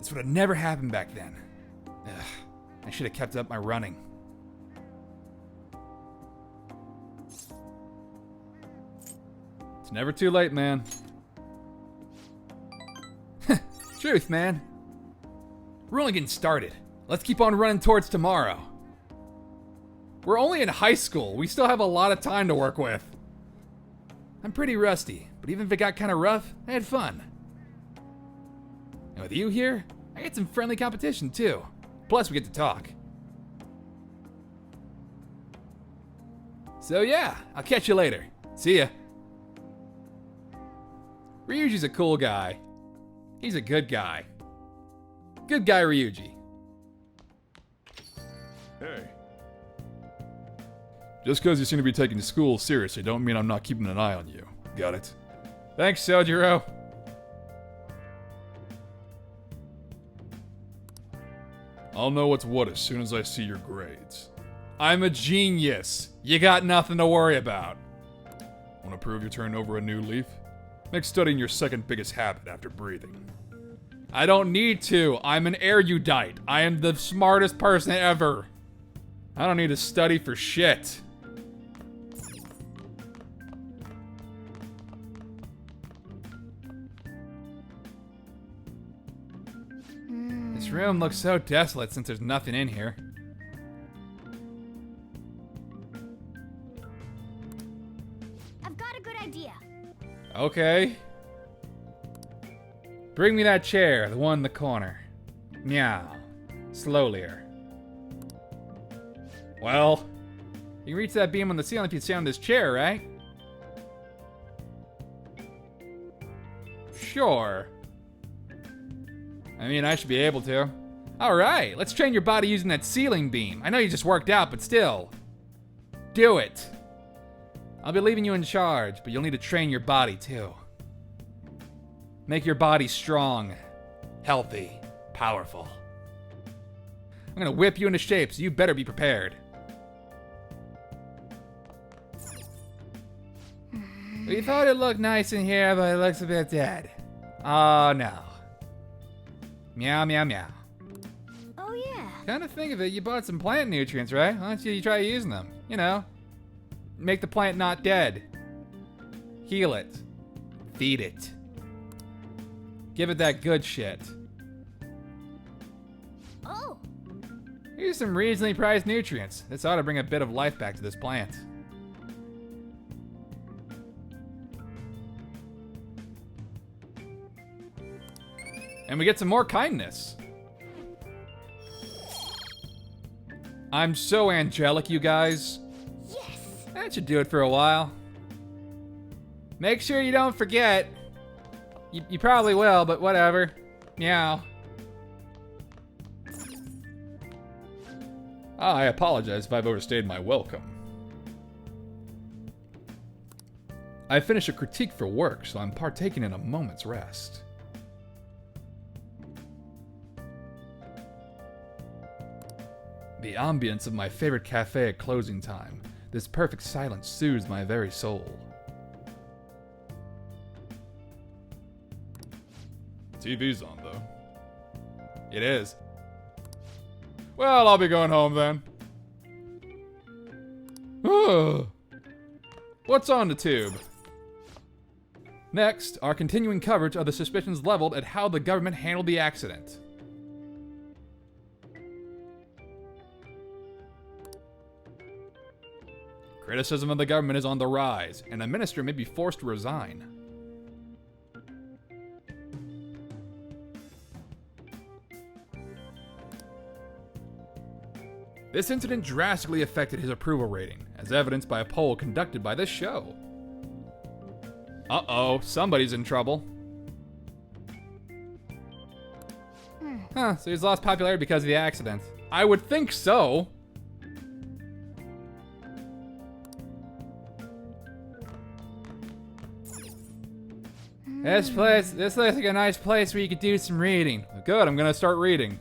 This would have never happened back then. Ugh, I should have kept up my running. It's never too late, man. Truth, man. We're only getting started. Let's keep on running towards tomorrow. We're only in high school. We still have a lot of time to work with. I'm pretty rusty, but even if it got kind of rough, I had fun. And with you here, I get some friendly competition too. Plus, we get to talk. So yeah, I'll catch you later. See ya. Ryuji's a cool guy. He's a good guy. Good guy, Ryuji. Hey. Just because you seem to be taking school seriously don't mean I'm not keeping an eye on you. Got it? Thanks, Sojiro. I'll know what's what as soon as I see your grades. I'm a genius. You got nothing to worry about. Want to prove you're turning over a new leaf? Make studying your second biggest habit after breathing. I don't need to. I'm an erudite. I am the smartest person ever. I don't need to study for shit. This room looks so desolate since there's nothing in here. I've got a good idea. Okay. Bring me that chair, the one in the corner. Meow. Slowlier. Well, you can reach that beam on the ceiling if you stay on this chair, right? Sure. I mean, I should be able to. Alright, let's train your body using that ceiling beam. I know you just worked out, but still. Do it. I'll be leaving you in charge, but you'll need to train your body too. Make your body strong, healthy, powerful. I'm gonna whip you into shape, so you better be prepared. We thought it looked nice in here, but it looks a bit dead. Oh no. Meow, meow, meow. Oh yeah. Kind of think of it, you bought some plant nutrients, right? Why don't you try using them? You know, make the plant not dead. Heal it. Feed it. Give it that good shit. Oh. Here's some reasonably priced nutrients. This ought to bring a bit of life back to this plant. And we get some more kindness. I'm so angelic, you guys. Yes. That should do it for a while. Make sure you don't forget. You probably will, but whatever. Meow. I apologize if I've overstayed my welcome. I finished a critique for work, so I'm partaking in a moment's rest. The ambience of my favorite cafe at closing time. This perfect silence soothes my very soul. TV's on, though. It is. Well, I'll be going home then. What's on the tube? Next, our continuing coverage of the suspicions leveled at how the government handled the accident. Criticism of the government is on the rise, and a minister may be forced to resign. This incident drastically affected his approval rating, as evidenced by a poll conducted by this show. Uh-oh, somebody's in trouble. Huh, so he's lost popularity because of the accident. I would think so. This looks like a nice place where you could do some reading. Good, I'm gonna start reading.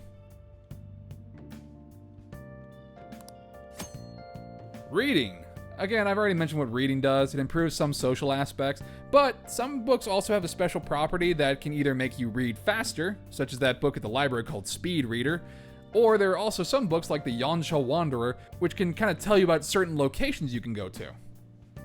Reading. Again, I've already mentioned what reading does. It improves some social aspects, but some books also have a special property that can either make you read faster, such as that book at the library called Speed Reader, or there are also some books like the Yonsha Wanderer, which can kind of tell you about certain locations you can go to.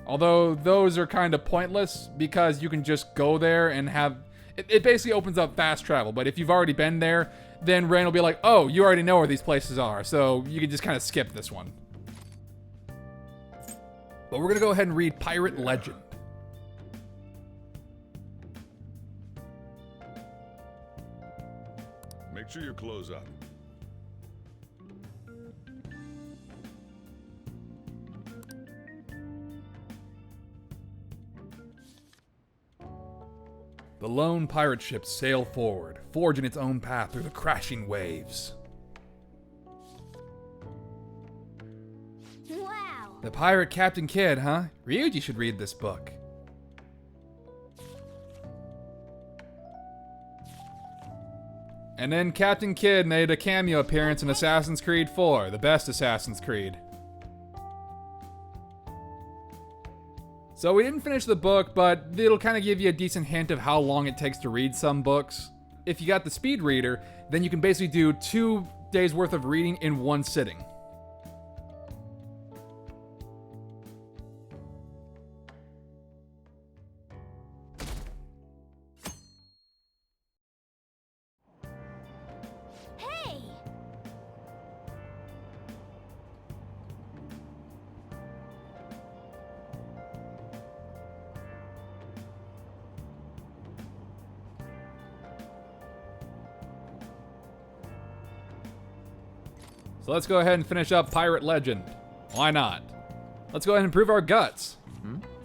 Although those are kind of pointless because you can just go there and have... It basically opens up fast travel, but if you've already been there, then Rain will be like, oh, you already know where these places are, so you can just kind of skip this one. But we're going to go ahead and read Pirate Legend. Make sure you close up. The lone pirate ship sailed forward, forging its own path through the crashing waves. Wow! The pirate Captain Kidd, huh? Ryuji should read this book. And then Captain Kidd made a cameo appearance in Assassin's Creed 4, the best Assassin's Creed. So we didn't finish the book, but it'll kind of give you a decent hint of how long it takes to read some books. If you got the speed reader, then you can basically do 2 days worth of reading in one sitting. Hey! So let's go ahead and finish up Pirate Legend. Why not? Let's go ahead and improve our guts.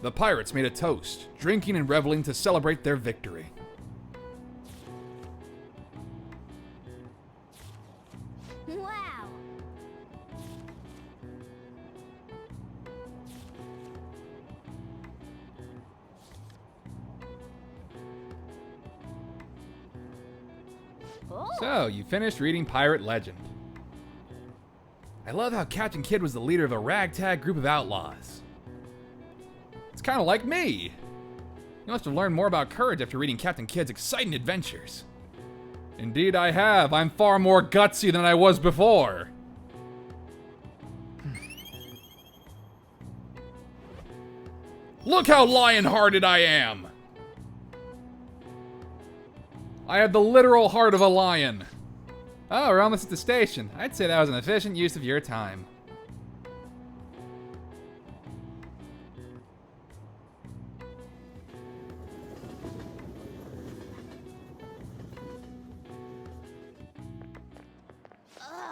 The pirates made a toast, drinking and reveling to celebrate their victory. Wow! Oh. So, you finished reading Pirate Legend. I love how Captain Kidd was the leader of a ragtag group of outlaws. It's kind of like me. You must have learned more about courage after reading Captain Kidd's exciting adventures. Indeed I have. I'm far more gutsy than I was before. Look how lion-hearted I am. I have the literal heart of a lion. Oh, we're almost at the station. I'd say that was an efficient use of your time.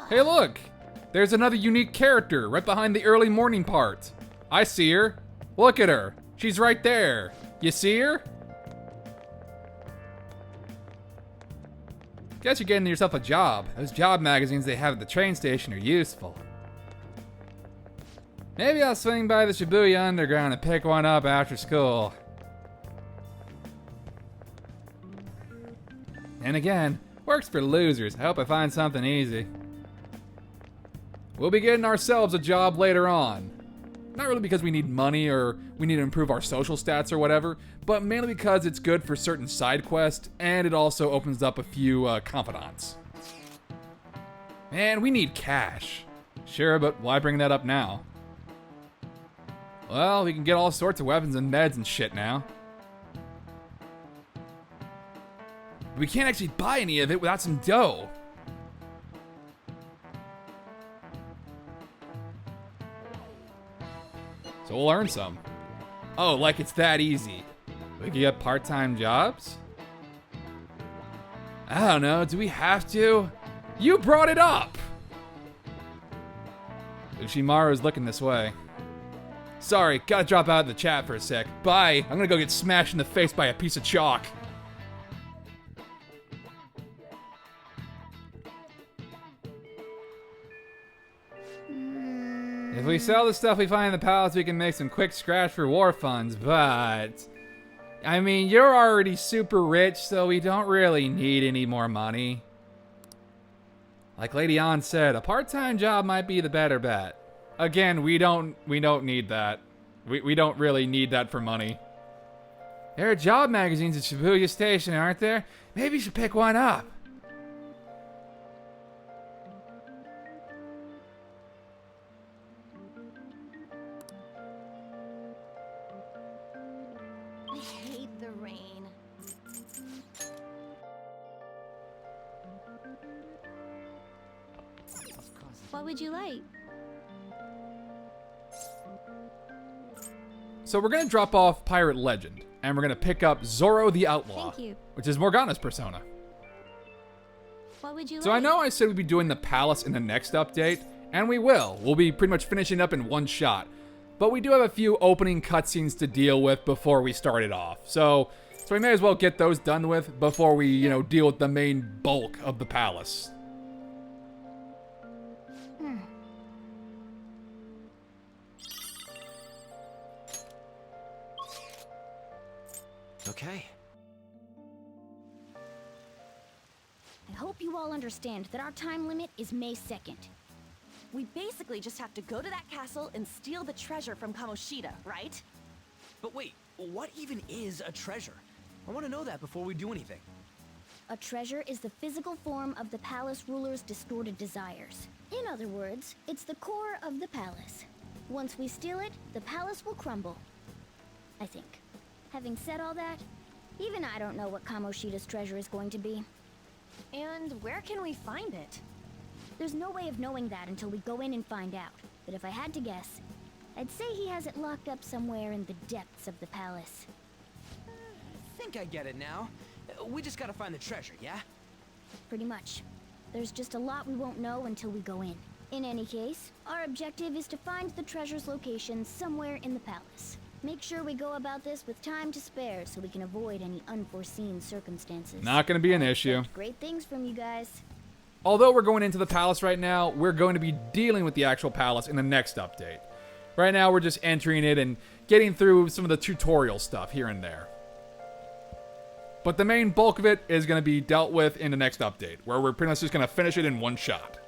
Hey, look! There's another unique character right behind the early morning part. I see her. Look at her. She's right there. You see her? Guess you're getting yourself a job. Those job magazines they have at the train station are useful. Maybe I'll swing by the Shibuya Underground and pick one up after school. And again, works for losers. I hope I find something easy. We'll be getting ourselves a job later on. Not really because we need money or we need to improve our social stats or whatever, but mainly because it's good for certain side quests and it also opens up a few confidants. Man, we need cash. Sure, but why bring that up now? Well, we can get all sorts of weapons and meds and shit now. We can't actually buy any of it without some dough. So we'll earn some. Oh, like it's that easy. We can get part-time jobs? I don't know, do we have to? You brought it up! Ushimaru's looking this way. Sorry, gotta drop out of the chat for a sec. Bye, I'm gonna go get smashed in the face by a piece of chalk. If we sell the stuff we find in the palace, we can make some quick scratch for war funds, but... I mean, you're already super rich, so we don't really need any more money. Like Lady Ann said, a part-time job might be the better bet. Again, we don't need that. We don't really need that for money. There are job magazines at Shibuya Station, aren't there? Maybe you should pick one up. I hate the rain. What would you like? So we're gonna drop off Pirate Legend, and we're gonna pick up Zoro the Outlaw, Thank you. which is Morgana's persona. What would you So like? I know I said we'd be doing the palace in the next update, and we will. We'll be pretty much finishing up in one shot. But we do have a few opening cutscenes to deal with before we start it off. So we may as well get those done with before we, deal with the main bulk of the palace. Okay. I hope you all understand that our time limit is May 2nd. We basically just have to go to that castle and steal the treasure from Kamoshida, right? But wait, what even is a treasure? I want to know that before we do anything. A treasure is the physical form of the palace ruler's distorted desires. In other words, it's the core of the palace. Once we steal it, the palace will crumble. I think. Having said all that, even I don't know what Kamoshida's treasure is going to be. And where can we find it? There's no way of knowing that until we go in and find out. But if I had to guess, I'd say he has it locked up somewhere in the depths of the palace. I think I get it now. We just gotta find the treasure, yeah? Pretty much. There's just a lot we won't know until we go in. In any case, our objective is to find the treasure's location somewhere in the palace. Make sure we go about this with time to spare so we can avoid any unforeseen circumstances. Not going to be an issue. Great things from you guys. Although we're going into the palace right now, we're going to be dealing with the actual palace in the next update. Right now, we're just entering it and getting through some of the tutorial stuff here and there. But the main bulk of it is going to be dealt with in the next update, where we're pretty much just going to finish it in one shot.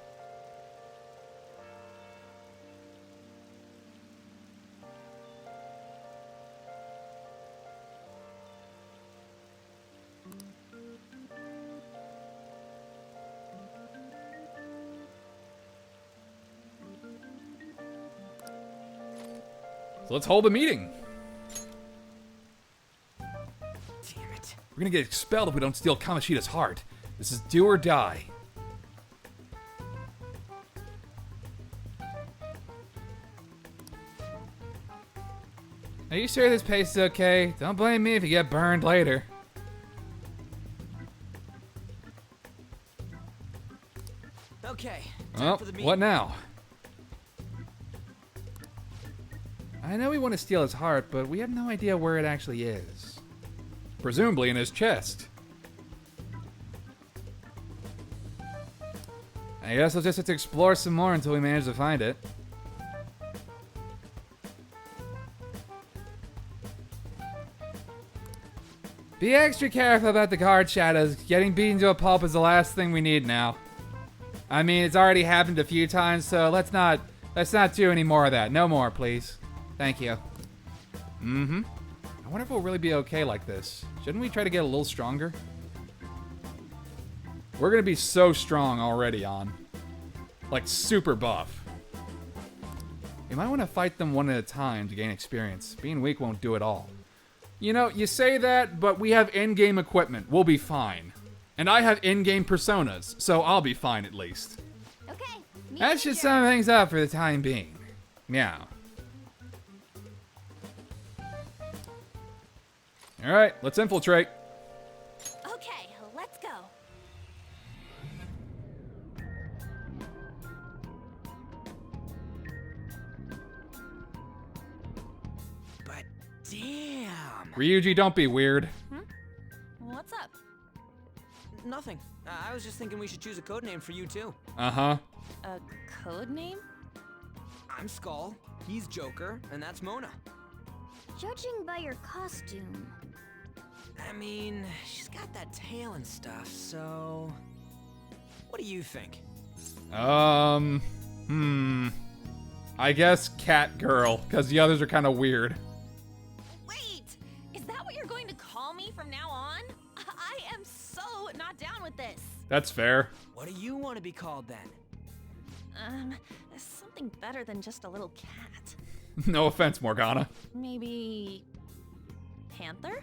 So let's hold a meeting. Damn it. We're gonna get expelled if we don't steal Kamoshida's heart. This is do or die. Are you sure this pace is okay? Don't blame me if you get burned later. Okay. Well, For the meeting. what now? I know we want to steal his heart, but we have no idea where it actually is. Presumably in his chest. I guess we'll just have to explore some more until we manage to find it. Be extra careful about the card shadows. Getting beaten to a pulp is the last thing we need now. I mean, it's already happened a few times, so let's not do any more of that. No more, please. Thank you. Mm-hmm. I wonder if we'll really be okay like this. Shouldn't we try to get a little stronger? We're gonna be so strong already on. Like, super buff. You might want to fight them one at a time to gain experience. Being weak won't do it all. You know, you say that, but we have in-game equipment. We'll be fine. And I have in-game personas, so I'll be fine at least. Okay. That should sum things up for the time being. Meow. Alright, let's infiltrate. Okay, let's go. But damn. Ryuji, don't be weird. What's up? Nothing. I was just thinking we should choose a code name for you too. Uh-huh. A code name? I'm Skull, he's Joker, and that's Mona. Judging by your costume, I mean, she's got that tail and stuff, so... What do you think? I guess cat girl, because the others are kind of weird. Wait! Is that what you're going to call me from now on? I am so not down with this. That's fair. What do you want to be called then? Something better than just a little cat. No offense, Morgana. Maybe... Panther?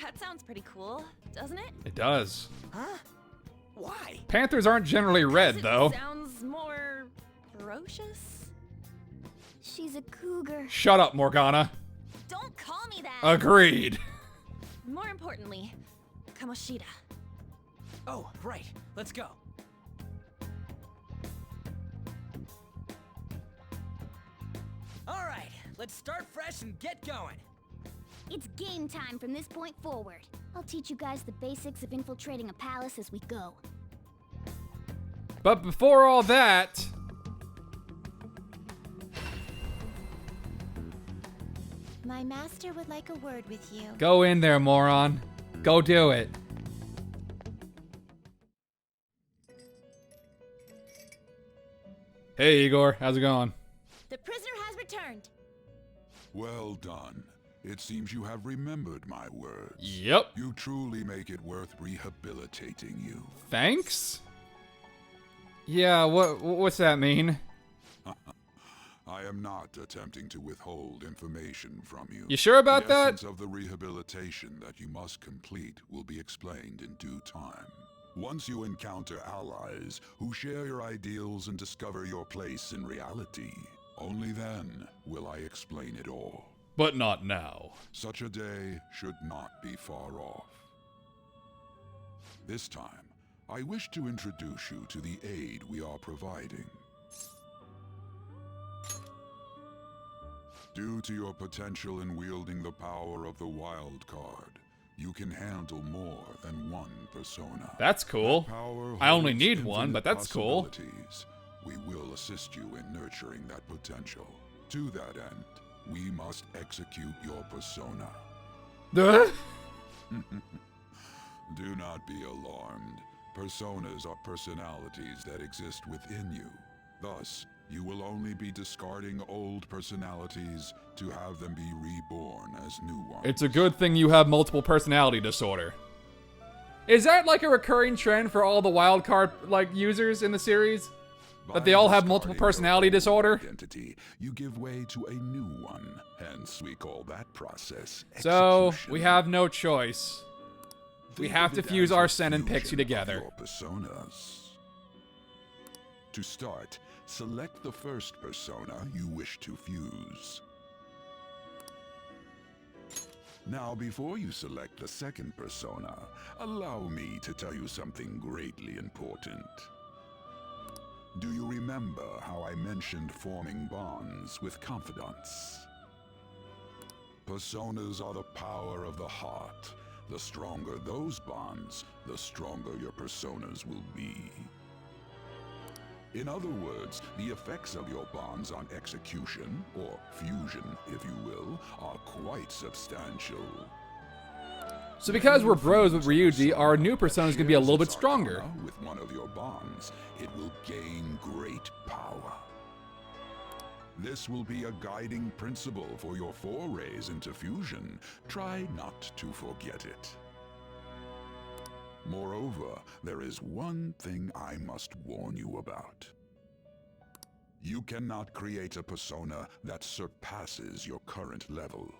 That sounds pretty cool, doesn't it? It does. Huh? Why? Panthers aren't generally red, though. Sounds more ferocious. She's a cougar. Shut up, Morgana. Don't call me that. Agreed. More importantly, Kamoshida. Oh, right. Let's go. All right, let's start fresh and get going. It's game time from this point forward. I'll teach you guys the basics of infiltrating a palace as we go. But before all that... My master would like a word with you. Go in there, moron. Go do it. Hey, Igor. How's it going? The prisoner has returned. Well done. It seems you have remembered my words. Yep. You truly make it worth rehabilitating you. Thanks? Yeah, what's that mean? I am not attempting to withhold information from you. You sure about that? The essence of the rehabilitation that you must complete will be explained in due time. Once you encounter allies who share your ideals and discover your place in reality, only then will I explain it all. But not now. Such a day should not be far off. This time, I wish to introduce you to the aid we are providing. Due to your potential in wielding the power of the wild card, you can handle more than one persona. That's cool. I only need one, but that's cool. We will assist you in nurturing that potential. To that end, we must execute your persona. Duh. Do not be alarmed. Personas are personalities that exist within you. Thus, you will only be discarding old personalities to have them be reborn as new ones. It's a good thing you have multiple personality disorder. Is that like a recurring trend for all the wildcard users in the series? That they all have multiple personality disorder? Identity, you give way to a new one. Hence, we call that process execution. So, we have no choice. We have to fuse Arsene and Pixie together. Your personas. To start, select the first persona you wish to fuse. Now, before you select the second persona, allow me to tell you something greatly important. Do you remember how I mentioned forming bonds with confidants? Personas are the power of the heart. The stronger those bonds, the stronger your personas will be. In other words, the effects of your bonds on execution, or fusion, if you will, are quite substantial. So because we're bros with Ryuji, our new persona is going to be a little bit stronger. With one of your bonds, it will gain great power. This will be a guiding principle for your forays into fusion. Try not to forget it. Moreover, there is one thing I must warn you about. You cannot create a persona that surpasses your current level.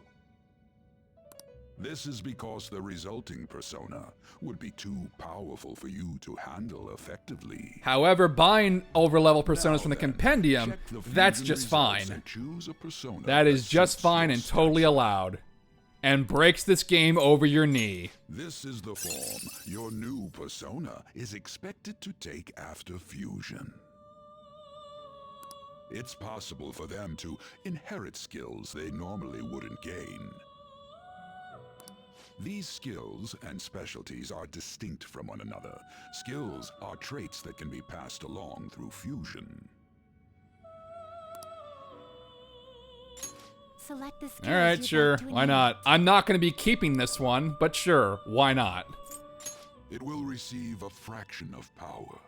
This is because the resulting persona would be too powerful for you to handle effectively. However, buying overlevel personas from the compendium, that's just fine. That is just fine and totally allowed. And breaks this game over your knee. This is the form your new persona is expected to take after fusion. It's possible for them to inherit skills they normally wouldn't gain. These skills and specialties are distinct from one another. Skills are traits that can be passed along through fusion. Select the skills. Alright, sure. Why not? I'm not going to be keeping this one, but sure, why not? It will receive a fraction of power.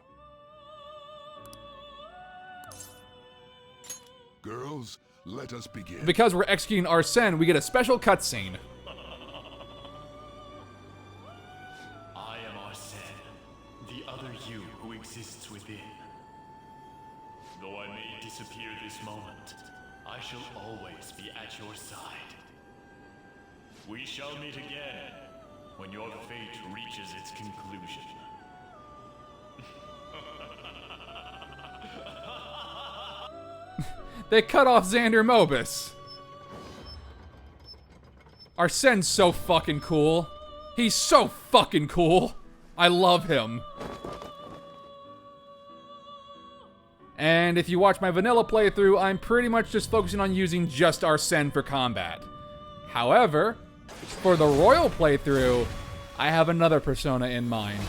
Girls, let us begin. Because we're executing Arsene, we get a special cutscene. I am Arsene, the other you who exists within. Though I may disappear this moment, I shall always be at your side. We shall meet again when your fate reaches its conclusion. They cut off Xander Mobus. Arsene's so fucking cool. He's so fucking cool. I love him. And if you watch my vanilla playthrough, I'm pretty much just focusing on using just Arsene for combat. However, for the Royal playthrough, I have another persona in mind.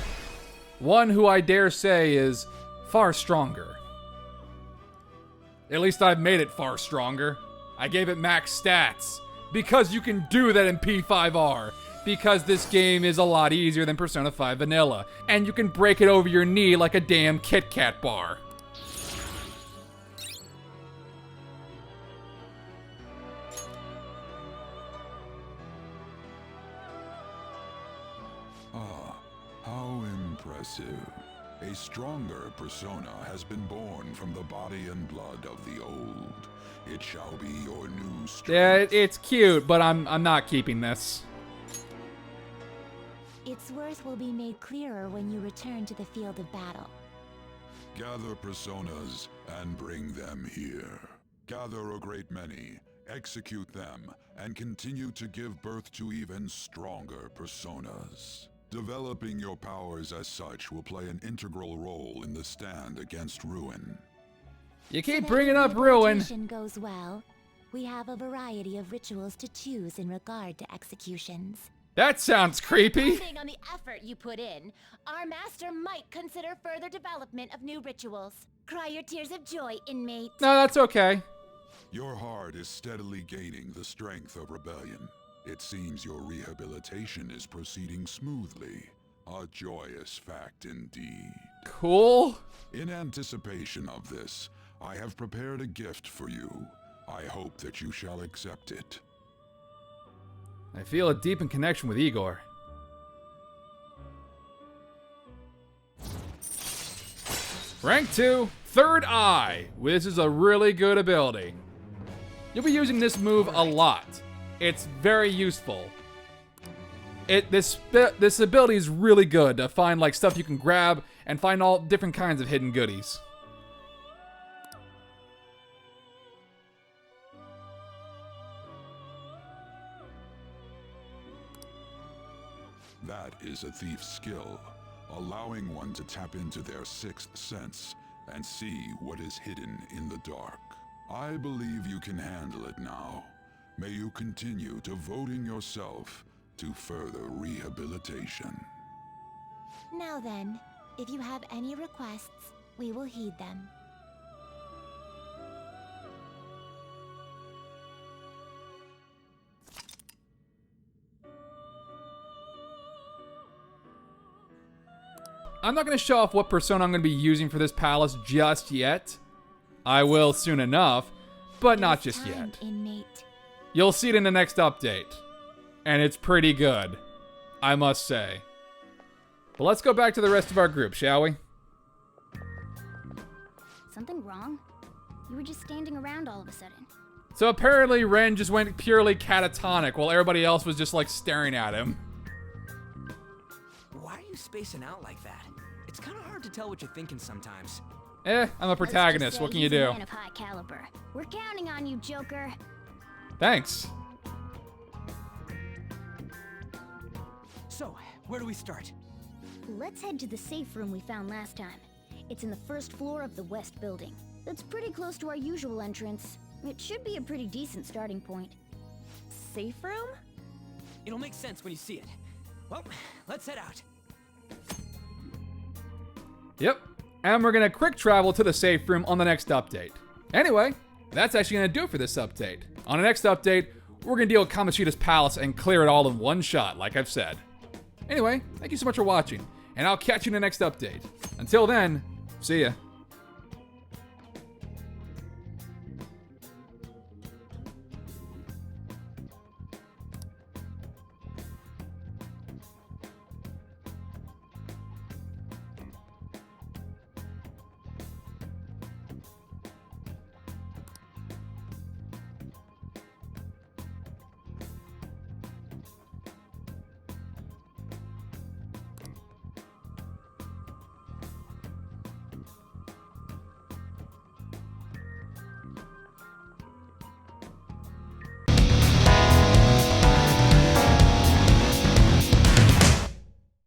One who I dare say is far stronger. At least I've made it far stronger. I gave it max stats. Because you can do that in P5R. Because this game is a lot easier than Persona 5 Vanilla. And you can break it over your knee like a damn Kit Kat bar. How impressive. A stronger persona has been born from the body and blood of the old. It shall be your new strength. Yeah, it's cute, but I'm not keeping this. Its worth will be made clearer when you return to the field of battle. Gather personas and bring them here. Gather a great many, execute them, and continue to give birth to even stronger personas. Developing your powers as such will play an integral role in the stand against Ruin. You keep bringing up Ruin. If goes well, we have a variety of rituals to choose in regard to executions. That sounds creepy. Depending on the effort you put in, our master might consider further development of new rituals. Cry your tears of joy, inmate. No, that's okay. Your heart is steadily gaining the strength of rebellion. It seems your rehabilitation is proceeding smoothly. A joyous fact indeed. Cool. In anticipation of this, I have prepared a gift for you. I hope that you shall accept it. I feel a deepened connection with Igor. Rank 2, Third Eye. This is a really good ability. You'll be using this move a lot. It's very useful. This ability is really good to find like stuff you can grab and find all different kinds of hidden goodies. That is a thief's skill, allowing one to tap into their sixth sense and see what is hidden in the dark. I believe you can handle it now. May you continue devoting yourself to further rehabilitation. Now then, if you have any requests, we will heed them. I'm not going to show off what persona I'm going to be using for this palace just yet. I will soon enough, but not just yet. Inmate. You'll see it in the next update. And it's pretty good, I must say. But let's go back to the rest of our group, shall we? Something wrong? You were just standing around all of a sudden. So apparently Ren just went purely catatonic while everybody else was just like staring at him. Why are you spacing out like that? It's kind of hard to tell what you're thinking sometimes. I'm a protagonist. What can you do? He's a man of high caliber. We're counting on you, Joker. Thanks. So, where do we start? Let's head to the safe room we found last time. It's in the first floor of the west building. That's pretty close to our usual entrance. It should be a pretty decent starting point. Safe room? It'll make sense when you see it. Well, let's head out. Yep. And we're gonna quick travel to the safe room on the next update. Anyway, that's actually gonna do it for this update. On the next update, we're gonna deal with Kamoshida's palace and clear it all in one shot, like I've said. Anyway, thank you so much for watching, and I'll catch you in the next update. Until then, see ya.